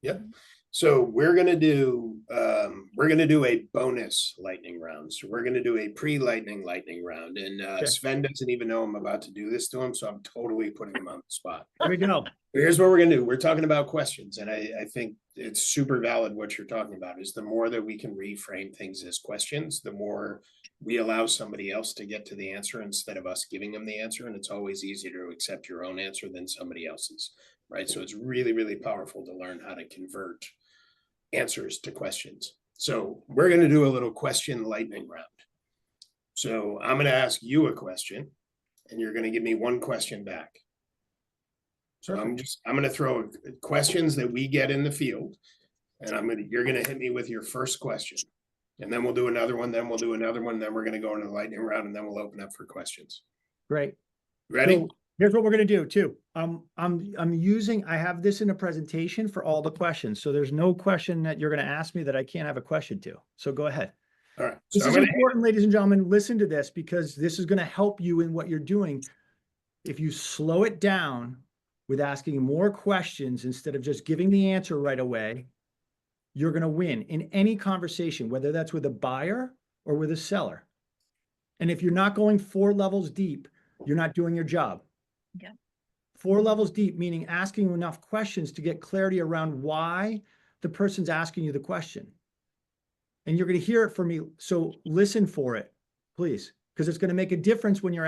Yep. So we're gonna do a bonus lightning round. So we're gonna do a pre-lightning lightning round, and Okay. Sven doesn't even know I'm about to do this to him, so I'm totally putting him on the spot. Here we go. Here's what we're gonna do. We're talking about questions, and I think it's super valid what you're talking about. Is the more that we can reframe things as questions, the more we allow somebody else to get to the answer instead of us giving them the answer. And it's always easier to accept your own answer than somebody else's, right? So it's really, really powerful to learn how to convert answers to questions. So we're going to do a little question lightning round. So I'm going to ask you a question and you're going to give me one question back. So I'm going to throw questions that we get in the field, and you're going to hit me with your first question, and then we'll do another one, then we'll do another one, then we're going to go into the lightning round, and then we'll open up for questions. Great. Ready? So here's what we're going to do too. I have this in a presentation for all the questions. So there's no question that you're going to ask me that I can't have a question to. So go ahead. All right. This is important, ladies and gentlemen. Listen to this, because this is going to help you in what you're doing. If you slow it down with asking more questions instead of just giving the answer right away, you're going to win in any conversation, whether that's with a buyer or with a seller. And if you're not going 4 levels deep, you're not doing your job. Yeah. 4 levels deep, meaning asking enough questions to get clarity around why the person's asking you the question. And you're going to hear it from me. So listen for it, please, because it's going to make a difference when you're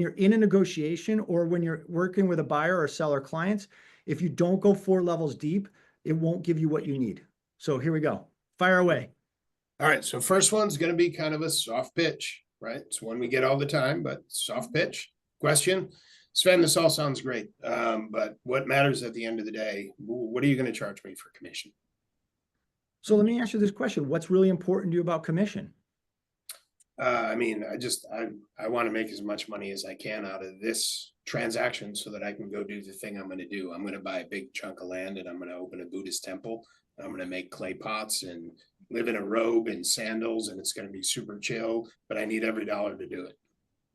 in a negotiation or when you're working with a buyer or seller clients. If you don't go 4 levels deep, it won't give you what you need. So here we go. Fire away. All right. So first one's going to be kind of a soft pitch, right? It's one we get all the time, but soft pitch question. Sven, this all sounds great. But what matters at the end of the day, what are you going to charge me for commission? So let me ask you this question. What's really important to you about commission? I want to make as much money as I can out of this transaction so that I can go do the thing I'm going to do. I'm going to buy a big chunk of land and I'm going to open a Buddhist temple. I'm going to make clay pots and live in a robe and sandals, and it's going to be super chill, but I need every dollar to do it.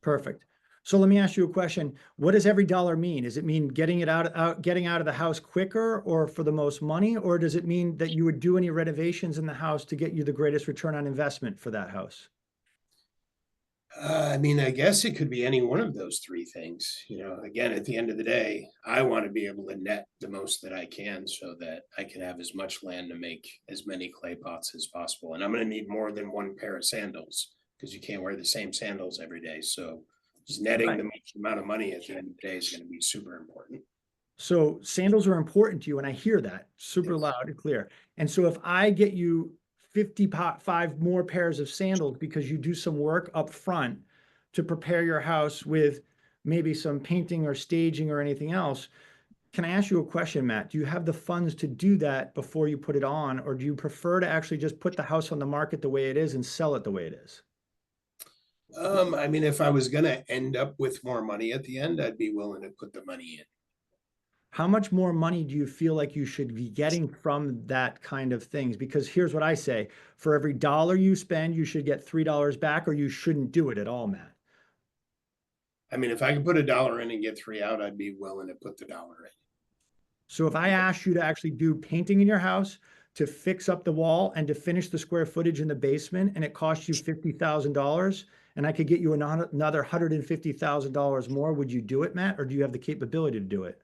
Perfect. So let me ask you a question. What does every dollar mean? Does it mean getting out of the house quicker or for the most money? Or does it mean that you would do any renovations in the house to get you the greatest return on investment for that house? I guess it could be any one of those 3 things. Again, at the end of the day, I want to be able to net the most that I can so that I can have as much land to make as many clay pots as possible. And I'm going to need more than 1 pair of sandals because you can't wear the same sandals every day. So just netting the most amount of money at the end of the day is going to be super important. So sandals are important to you, and I hear that super loud and clear. And so if I get you 55 more pairs of sandals because you do some work up front, to prepare your house with maybe some painting or staging or anything else. Can I ask you a question, Matt? Do you have the funds to do that before you put it on, or do you prefer to actually just put the house on the market the way it is and sell it the way it is? I mean, if I was gonna end up with more money at the end, I'd be willing to put the money in. How much more money do you feel like you should be getting from that kind of things? Because here's what I say, for every dollar you spend, you should get $3 back, or you shouldn't do it at all, Matt. I mean, if I could put $1 in and get 3 out, I'd be willing to put the dollar in. So if I asked you to actually do painting in your house, to fix up the wall and to finish the square footage in the basement, and it cost you $50,000, and I could get you another $150,000 more, would you do it, Matt? Or do you have the capability to do it?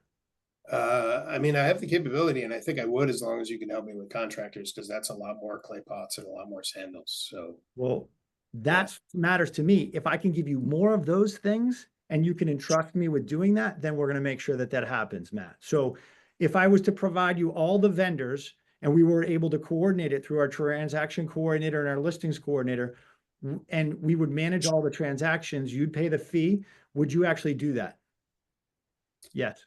I mean, I have the capability, and I think I would, as long as you can help me with contractors, because that's a lot more clay pots and a lot more sandals. So, Well, that's matters to me. If I can give you more of those things and you can entrust me with doing that, then we're going to make sure that that happens, Matt. So if I was to provide you all the vendors and we were able to coordinate it through our transaction coordinator and our listings coordinator, and we would manage all the transactions, you'd pay the fee. Would you actually do that? Yes.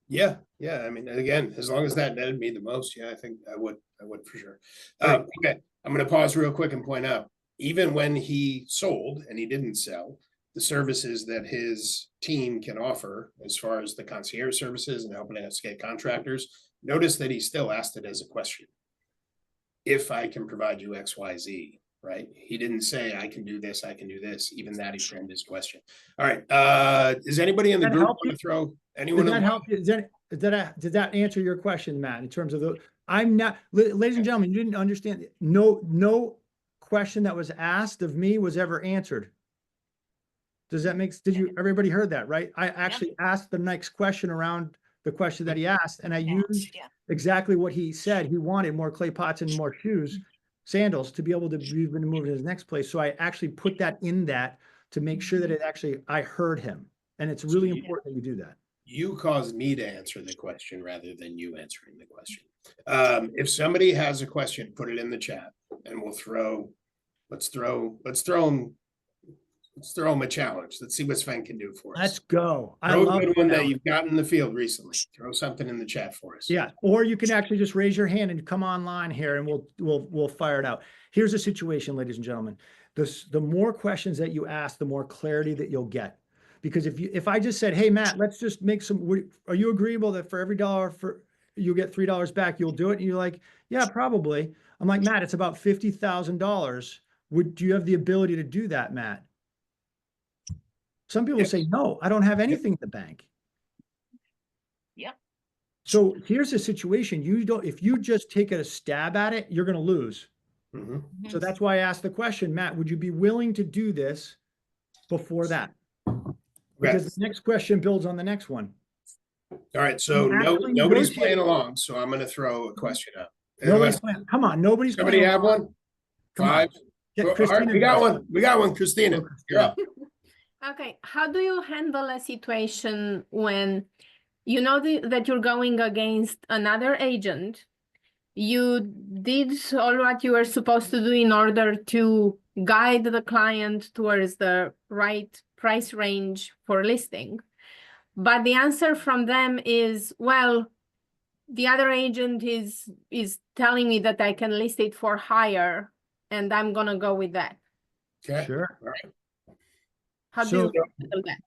yeah. I mean, again, as long as that netted me the most, yeah, I think I would for sure. Right. Okay, I'm gonna pause real quick and point out, even when he sold and he didn't sell, the services that his team can offer as far as the concierge services and helping us get contractors, notice that he still asked it as a question. If I can provide you XYZ, right? He didn't say I can do this, I can do this, even that he framed his question. All right, is anybody in the That group help want you? to throw anyone? Did that help? Did that answer your question, Matt, in terms of the, I'm not, ladies and gentlemen, you didn't understand. No question that was asked of me was ever answered. Does that make, everybody heard that, right? I actually asked the next question around the question that he asked, and I used exactly what he said. He wanted more clay pots and more shoes, sandals, to be able to move to his next place. So I actually put that in that to make sure that it actually, I heard him. And it's really important that you do that. You caused me to answer the question rather than you answering the question. If somebody has a question, put it in the chat and we'll let's throw him a challenge. Let's see what Sven can do for us. Let's go. I Throw love a good one that challenge. you've gotten in the field recently. Throw something in the chat for us. Yeah, or you can actually just raise your hand and come online here and we'll fire it out. Here's a situation, ladies and gentlemen. The more questions that you ask, the more clarity that you'll get. Because if I just said, hey, Matt, let's just make are you agreeable that for every dollar you get $3 back, you'll do it? And you're like, yeah, probably. I'm like, Matt, it's about $50,000. Do you have the ability to do that, Matt? Some people say, no, I don't have anything in the bank. Yep. So here's the situation. If you just take a stab at it, you're going to lose. Mm-hmm. So that's why I asked the question, Matt, would you be willing to do this before that? Because the next question builds on the next one. All right. So nobody's playing along. So I'm going to throw a question out. Nobody's playing. Come on. Nobody's Somebody playing have one? Come Five. on. All right, we got one. We got one. Christina, you're up. Okay. How do you handle a situation when you know that you're going against another agent? You did all what you were supposed to do in order to guide the client towards the right price range for listing. But the answer from them is, well, the other agent is telling me that I can list it for higher, and I'm going to go with that. Okay. Sure. Right. How do you handle that?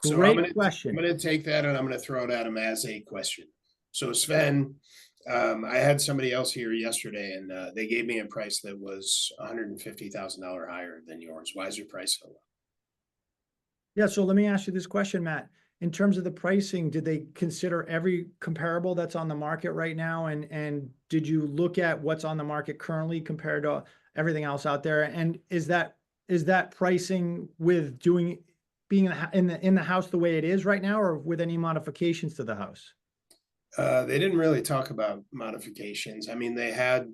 Great question. I'm going to take that and I'm going to throw it at him as a question. So Sven, I had somebody else here yesterday and they gave me a price that was $150,000 higher than yours. Why is your price so low? Yeah. So let me ask you this question, Matt. In terms of the pricing, did they consider every comparable that's on the market right now? And did you look at what's on the market currently compared to everything else out there? And is that pricing with being in the house the way it is right now, or with any modifications to the house? They didn't really talk about modifications. I mean, they had,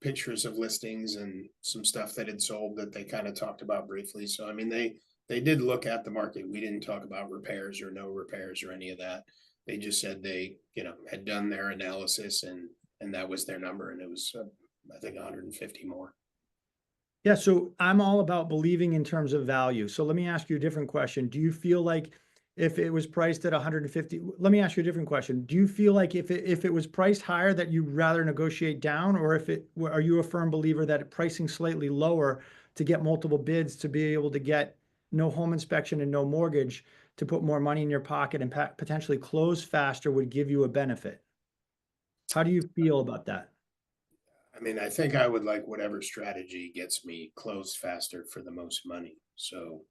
pictures of listings and some stuff that had sold that they kind of talked about briefly. So, I mean, they did look at the market. We didn't talk about repairs or no repairs or any of that. They just said they, had done their analysis and that was their number. And it was, I think 150 more. Yeah, so I'm all about believing in terms of value. So let me ask you a different question. Do you feel like if it was priced at 150, let me ask you a different question. Do you feel like if it was priced higher that you'd rather negotiate down, or are you a firm believer that pricing slightly lower to get multiple bids to be able to get no home inspection and no mortgage to put more money in your pocket and potentially close faster would give you a benefit? How do you feel about that? I mean, I think I would like whatever strategy gets me closed faster for the most money. So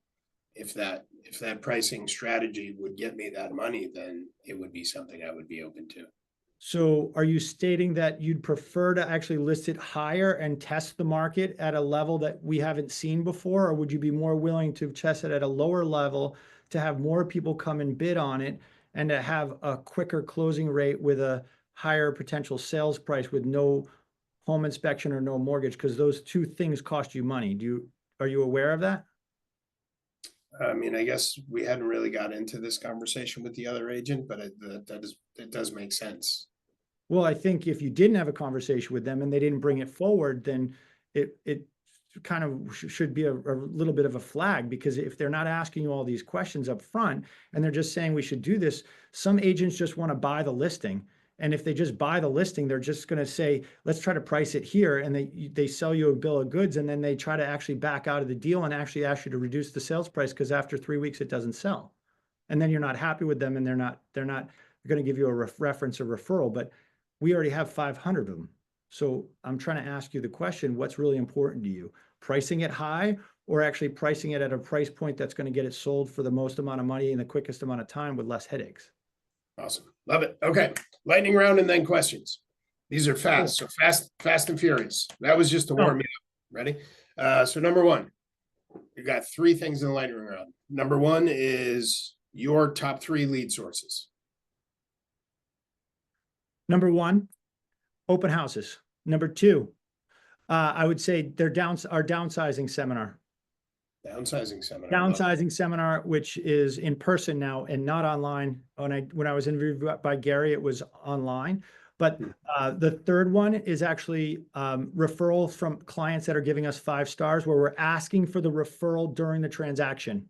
if that pricing strategy would get me that money, then it would be something I would be open to. So are you stating that you'd prefer to actually list it higher and test the market at a level that we haven't seen before? Or would you be more willing to test it at a lower level to have more people come and bid on it and to have a quicker closing rate with a higher potential sales price with no home inspection or no mortgage? Because those two things cost you money. Are you aware of that? I mean, I guess we hadn't really got into this conversation with the other agent, but it does make sense. Well, I think if you didn't have a conversation with them and they didn't bring it forward, then it kind of should be a little bit of a flag, because if they're not asking you all these questions up front and they're just saying we should do this, some agents just want to buy the listing. And if they just buy the listing, they're just going to say, let's try to price it here. And they sell you a bill of goods, and then they try to actually back out of the deal and actually ask you to reduce the sales price because after 3 weeks it doesn't sell. And then you're not happy with them, and they're not going to give you a reference or referral. But we already have 500 of them. So I'm trying to ask you the question, what's really important to you? Pricing it high, or actually pricing it at a price point that's going to get it sold for the most amount of money in the quickest amount of time with less headaches? Awesome. Love it. Okay. Lightning round and then questions. These are fast. So fast and furious. That was just to warm me up. Ready? So number one, you got 3 things in the lightning round. Number 1 is your top 3 lead sources. Number 1, open houses. Number 2, I would say our downsizing seminar. Downsizing seminar. Downsizing seminar, which is in person now and not online. When I was interviewed by Gary, it was online. But the third one is actually referrals from clients that are giving us 5 stars, where we're asking for the referral during the transaction.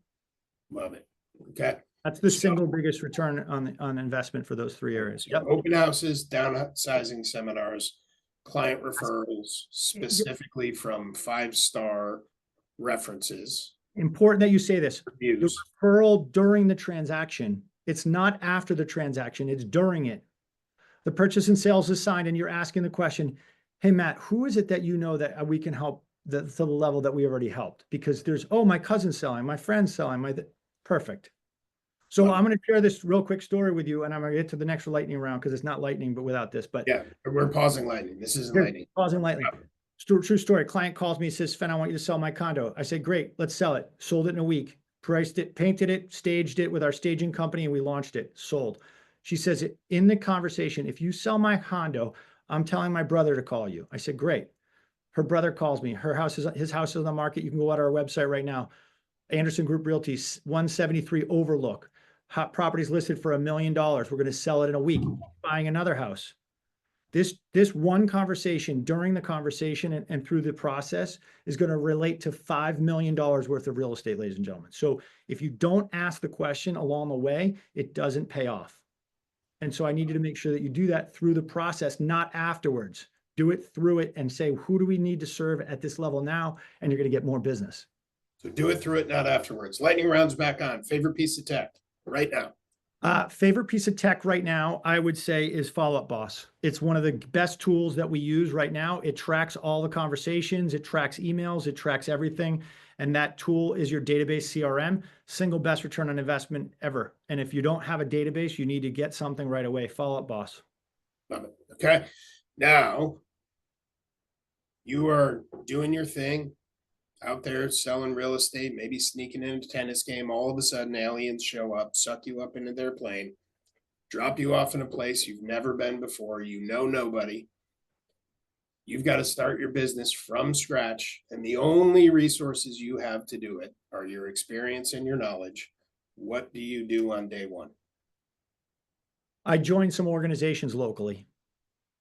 Love it. Okay. That's the single biggest return on investment for those 3 areas. Yep. Open houses, downsizing seminars, client referrals, specifically from 5-star references. Important that you say this. Reviews. The referral during the transaction. It's not after the transaction, it's during it. The purchase and sales is signed and you're asking the question, hey, Matt, who is it that you know that we can help to the level that we already helped? Because there's, oh, my cousin's selling, my friend's selling, perfect. So I'm going to share this real quick story with you, and I'm going to get to the next lightning round because it's not lightning, but without this. But yeah, we're pausing lightning. This isn't lightning. Pausing lightning. True story. Client calls me, says, Sven, I want you to sell my condo. I said, great, let's sell it. Sold it in a week. Priced it, painted it, staged it with our staging company, and we launched it. Sold. She says, in the conversation, if you sell my condo, I'm telling my brother to call you. I said, great. Her brother calls me. His house is on the market. You can go out to our website right now. Andersen Group Realty, 173 Overlook. Hot properties listed for $1 million. We're going to sell it in a week. Buying another house. This one conversation, during the conversation and through the process, is going to relate to $5 million worth of real estate, ladies and gentlemen. So if you don't ask the question along the way, it doesn't pay off. And so I need you to make sure that you do that through the process, not afterwards. Do it through it and say, who do we need to serve at this level now? And you're going to get more business. So do it through it, not afterwards. Lightning round's back on. Favorite piece of tech right now? Favorite piece of tech right now, I would say, is Follow Up Boss. It's one of the best tools that we use right now. It tracks all the conversations, it tracks emails, it tracks everything. And that tool is your database CRM, single best return on investment ever. And if you don't have a database, you need to get something right away. Follow Up Boss. Love it. Okay. Now you are doing your thing out there selling real estate, maybe sneaking in a tennis game. All of a sudden, aliens show up, suck you up into their plane, drop you off in a place you've never been before. You know nobody. You've got to start your business from scratch, and the only resources you have to do it are your experience and your knowledge. What do you do on day one? I joined some organizations locally.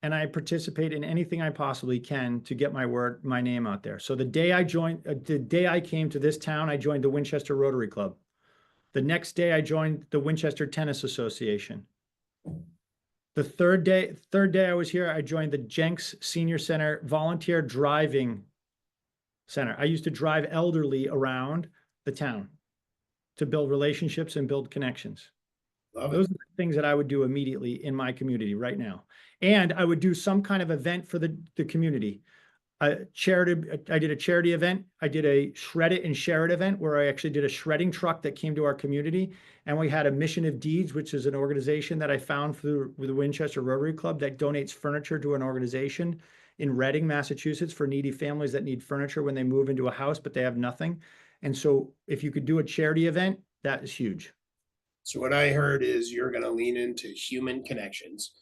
and I participate in anything I possibly can to get my name out there. So the day I came to this town, I joined the Winchester Rotary Club. The next day I joined the Winchester Tennis Association. The third day I was here, I joined the Jenks Senior Center Volunteer Driving Center. I used to drive elderly around the town to build relationships and build connections. Those are the things that I would do immediately in my community right now. And I would do some kind of event for the community. I did a charity event. I did a shred it and share it event where I actually did a shredding truck that came to our community. And we had a Mission of Deeds, which is an organization that I found through the Winchester Rotary Club that donates furniture to an organization in Reading, Massachusetts, for needy families that need furniture when they move into a house, but they have nothing. And so if you could do a charity event, that is huge. So what I heard is you're going to lean into human connections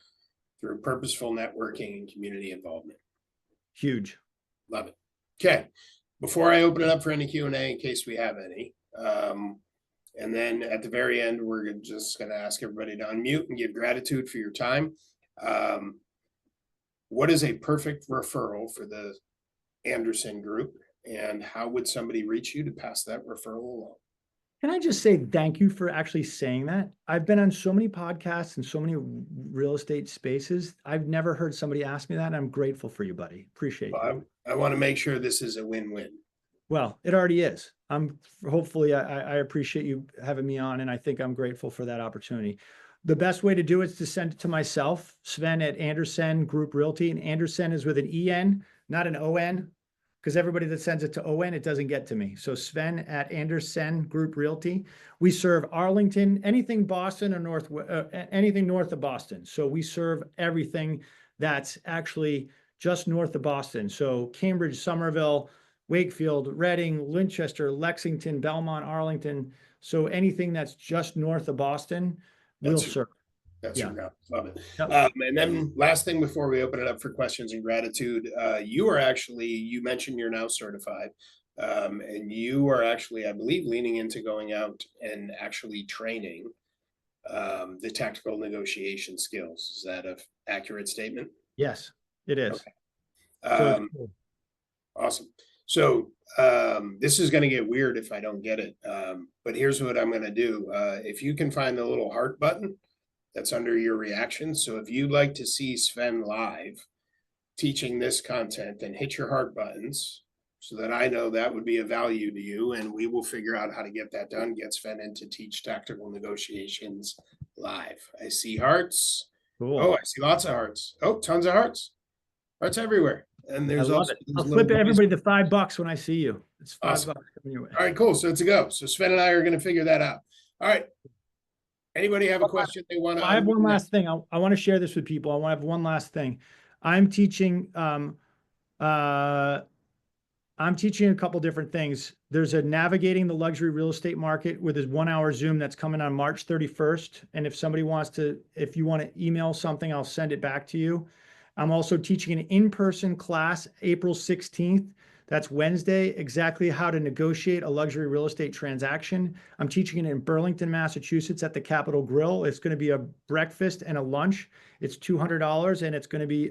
through purposeful networking and community involvement. Huge. Love it. Okay. Before I open it up for any Q&A, in case we have any, and then at the very end, we're just going to ask everybody to unmute and give gratitude for your time. What is a perfect referral for the Andersen group, and how would somebody reach you to pass that referral along? Can I just say thank you for actually saying that? I've been on so many podcasts and so many real estate spaces. I've never heard somebody ask me that, and I'm grateful for you, buddy. Appreciate it. I want to make sure this is a win-win. Well, it already is. Hopefully I appreciate you having me on, and I think I'm grateful for that opportunity. The best way to do it is to send it to myself, Sven at Andersen Group Realty, and Andersen is with an EN, not an ON. Because everybody that sends it to ON, it doesn't get to me. So Sven at Andersen Group Realty. We serve Arlington, anything Boston or anything north of Boston. So we serve everything that's actually just north of Boston. So Cambridge, Somerville, Wakefield, Reading, Winchester, Lexington, Belmont, Arlington. So anything that's just north of Boston, we'll serve. That's your route. Love it. Yep. And then last thing before we open it up for questions and gratitude, you mentioned you're now certified, and you are actually, I believe, leaning into going out and actually training the tactical negotiation skills. Is that an accurate statement? Yes, it is. Okay. Awesome. So this is going to get weird if I don't get it, but here's what I'm going to do. If you can find the little heart button that's under your reaction. So if you'd like to see Sven live teaching this content, then hit your heart buttons so that I know that would be of value to you, and we will figure out how to get that done, get Sven in to teach tactical negotiations live. I see hearts. Cool. Oh, I see lots of hearts. Oh, tons of hearts. Hearts everywhere. And there's also I'll flip everybody the $5 when I see you. It's $5 awesome. Coming your way. All right, cool. So it's a go. So Sven and I are going to figure that out. All right. Anybody have a question they want to? I have one last thing. I want to share this with people. I want to have one last thing. I'm teaching a couple different things. There's a navigating the luxury real estate market with his 1-hour Zoom that's coming on March 31st. And if somebody if you want to email something, I'll send it back to you. I'm also teaching an in-person class April 16th. That's Wednesday, exactly how to negotiate a luxury real estate transaction. I'm teaching it in Burlington, Massachusetts at the Capitol Grill. It's going to be a breakfast and a lunch. It's $200, and it's going to be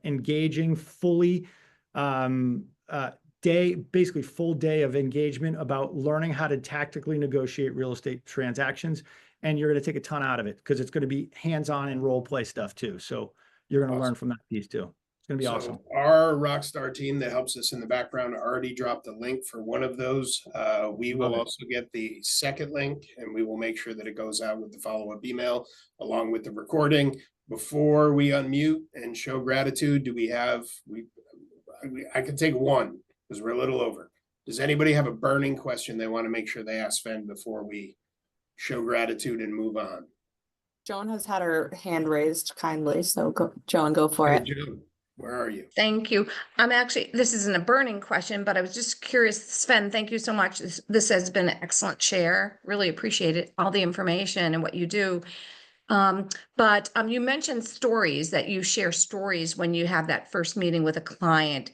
engaging, fully basically full day of engagement about learning how to tactically negotiate real estate transactions. And you're going to take a ton out of it because it's going to be hands-on and role play stuff too. So you're going to learn from that piece too. It's going to be awesome. Our Rockstar team that helps us in the background already dropped the link for one of those. We will also get the second link, and we will make sure that it goes out with the follow-up email along with the recording. Before we unmute and show gratitude, I can take one because we're a little over. Does anybody have a burning question they want to make sure they ask Sven before we show gratitude and move on? Joan has had her hand raised kindly, so Joan, go for it. Joan, where are you? Thank you. This isn't a burning question, but I was just curious. Sven, thank you so much. This has been an excellent share. Really appreciate it, all the information and what you do. But you mentioned stories, that you share stories when you have that first meeting with a client.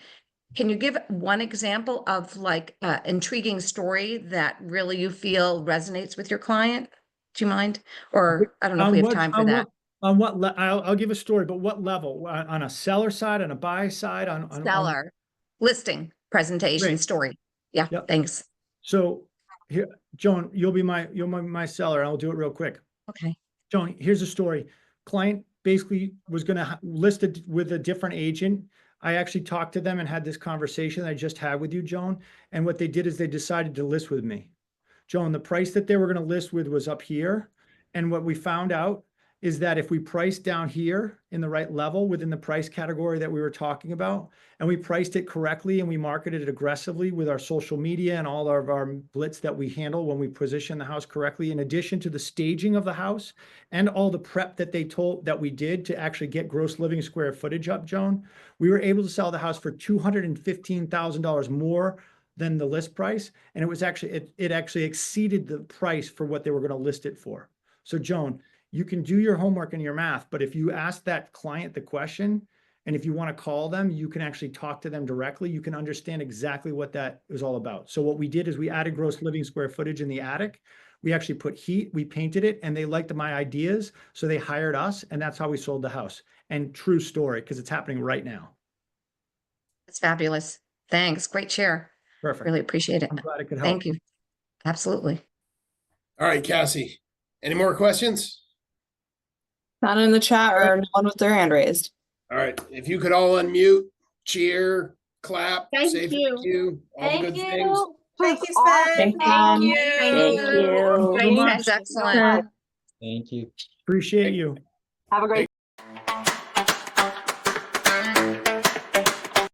Can you give one example of like an intriguing story that really you feel resonates with your client? Do you mind? Or I don't know if we have time for that. On what I'll give a story, but what level? On a seller side, on a buy side, on Seller, listing, presentation, Great. story. Yeah, Yep. thanks. So here, Joan, you'll be my seller. I'll do it real quick. Okay. Joan, here's a story. Client basically was going to list it with a different agent. I actually talked to them and had this conversation I just had with you, Joan. And what they did is they decided to list with me. Joan, the price that they were going to list with was up here. And what we found out is that if we priced down here in the right level within the price category that we were talking about, and we priced it correctly and we marketed it aggressively with our social media and all of our blitz that we handle when we position the house correctly, in addition to the staging of the house and all the prep that we did to actually get gross living square footage up, Joan, we were able to sell the house for $215,000 more than the list price. And it was actually, it actually exceeded the price for what they were going to list it for. So Joan, you can do your homework and your math, but if you ask that client the question, and if you want to call them, you can actually talk to them directly. You can understand exactly what that is all about. So what we did is we added gross living square footage in the attic. We actually put heat, we painted it, and they liked my ideas. So they hired us, and that's how we sold the house. And true story, because it's happening right now. That's fabulous. Thanks. Great share. Perfect. Really appreciate it. I'm glad it could help. Thank you. Absolutely. All right, Cassie, any more questions? Not in the chat or no one with their hand raised. All right, if you could all unmute, cheer, clap, Thank say you. thank you, all the good things. Thank you, Sven. Thank Thank you. you. Thank you. so much. That's excellent. Thank you. Appreciate you. Have a great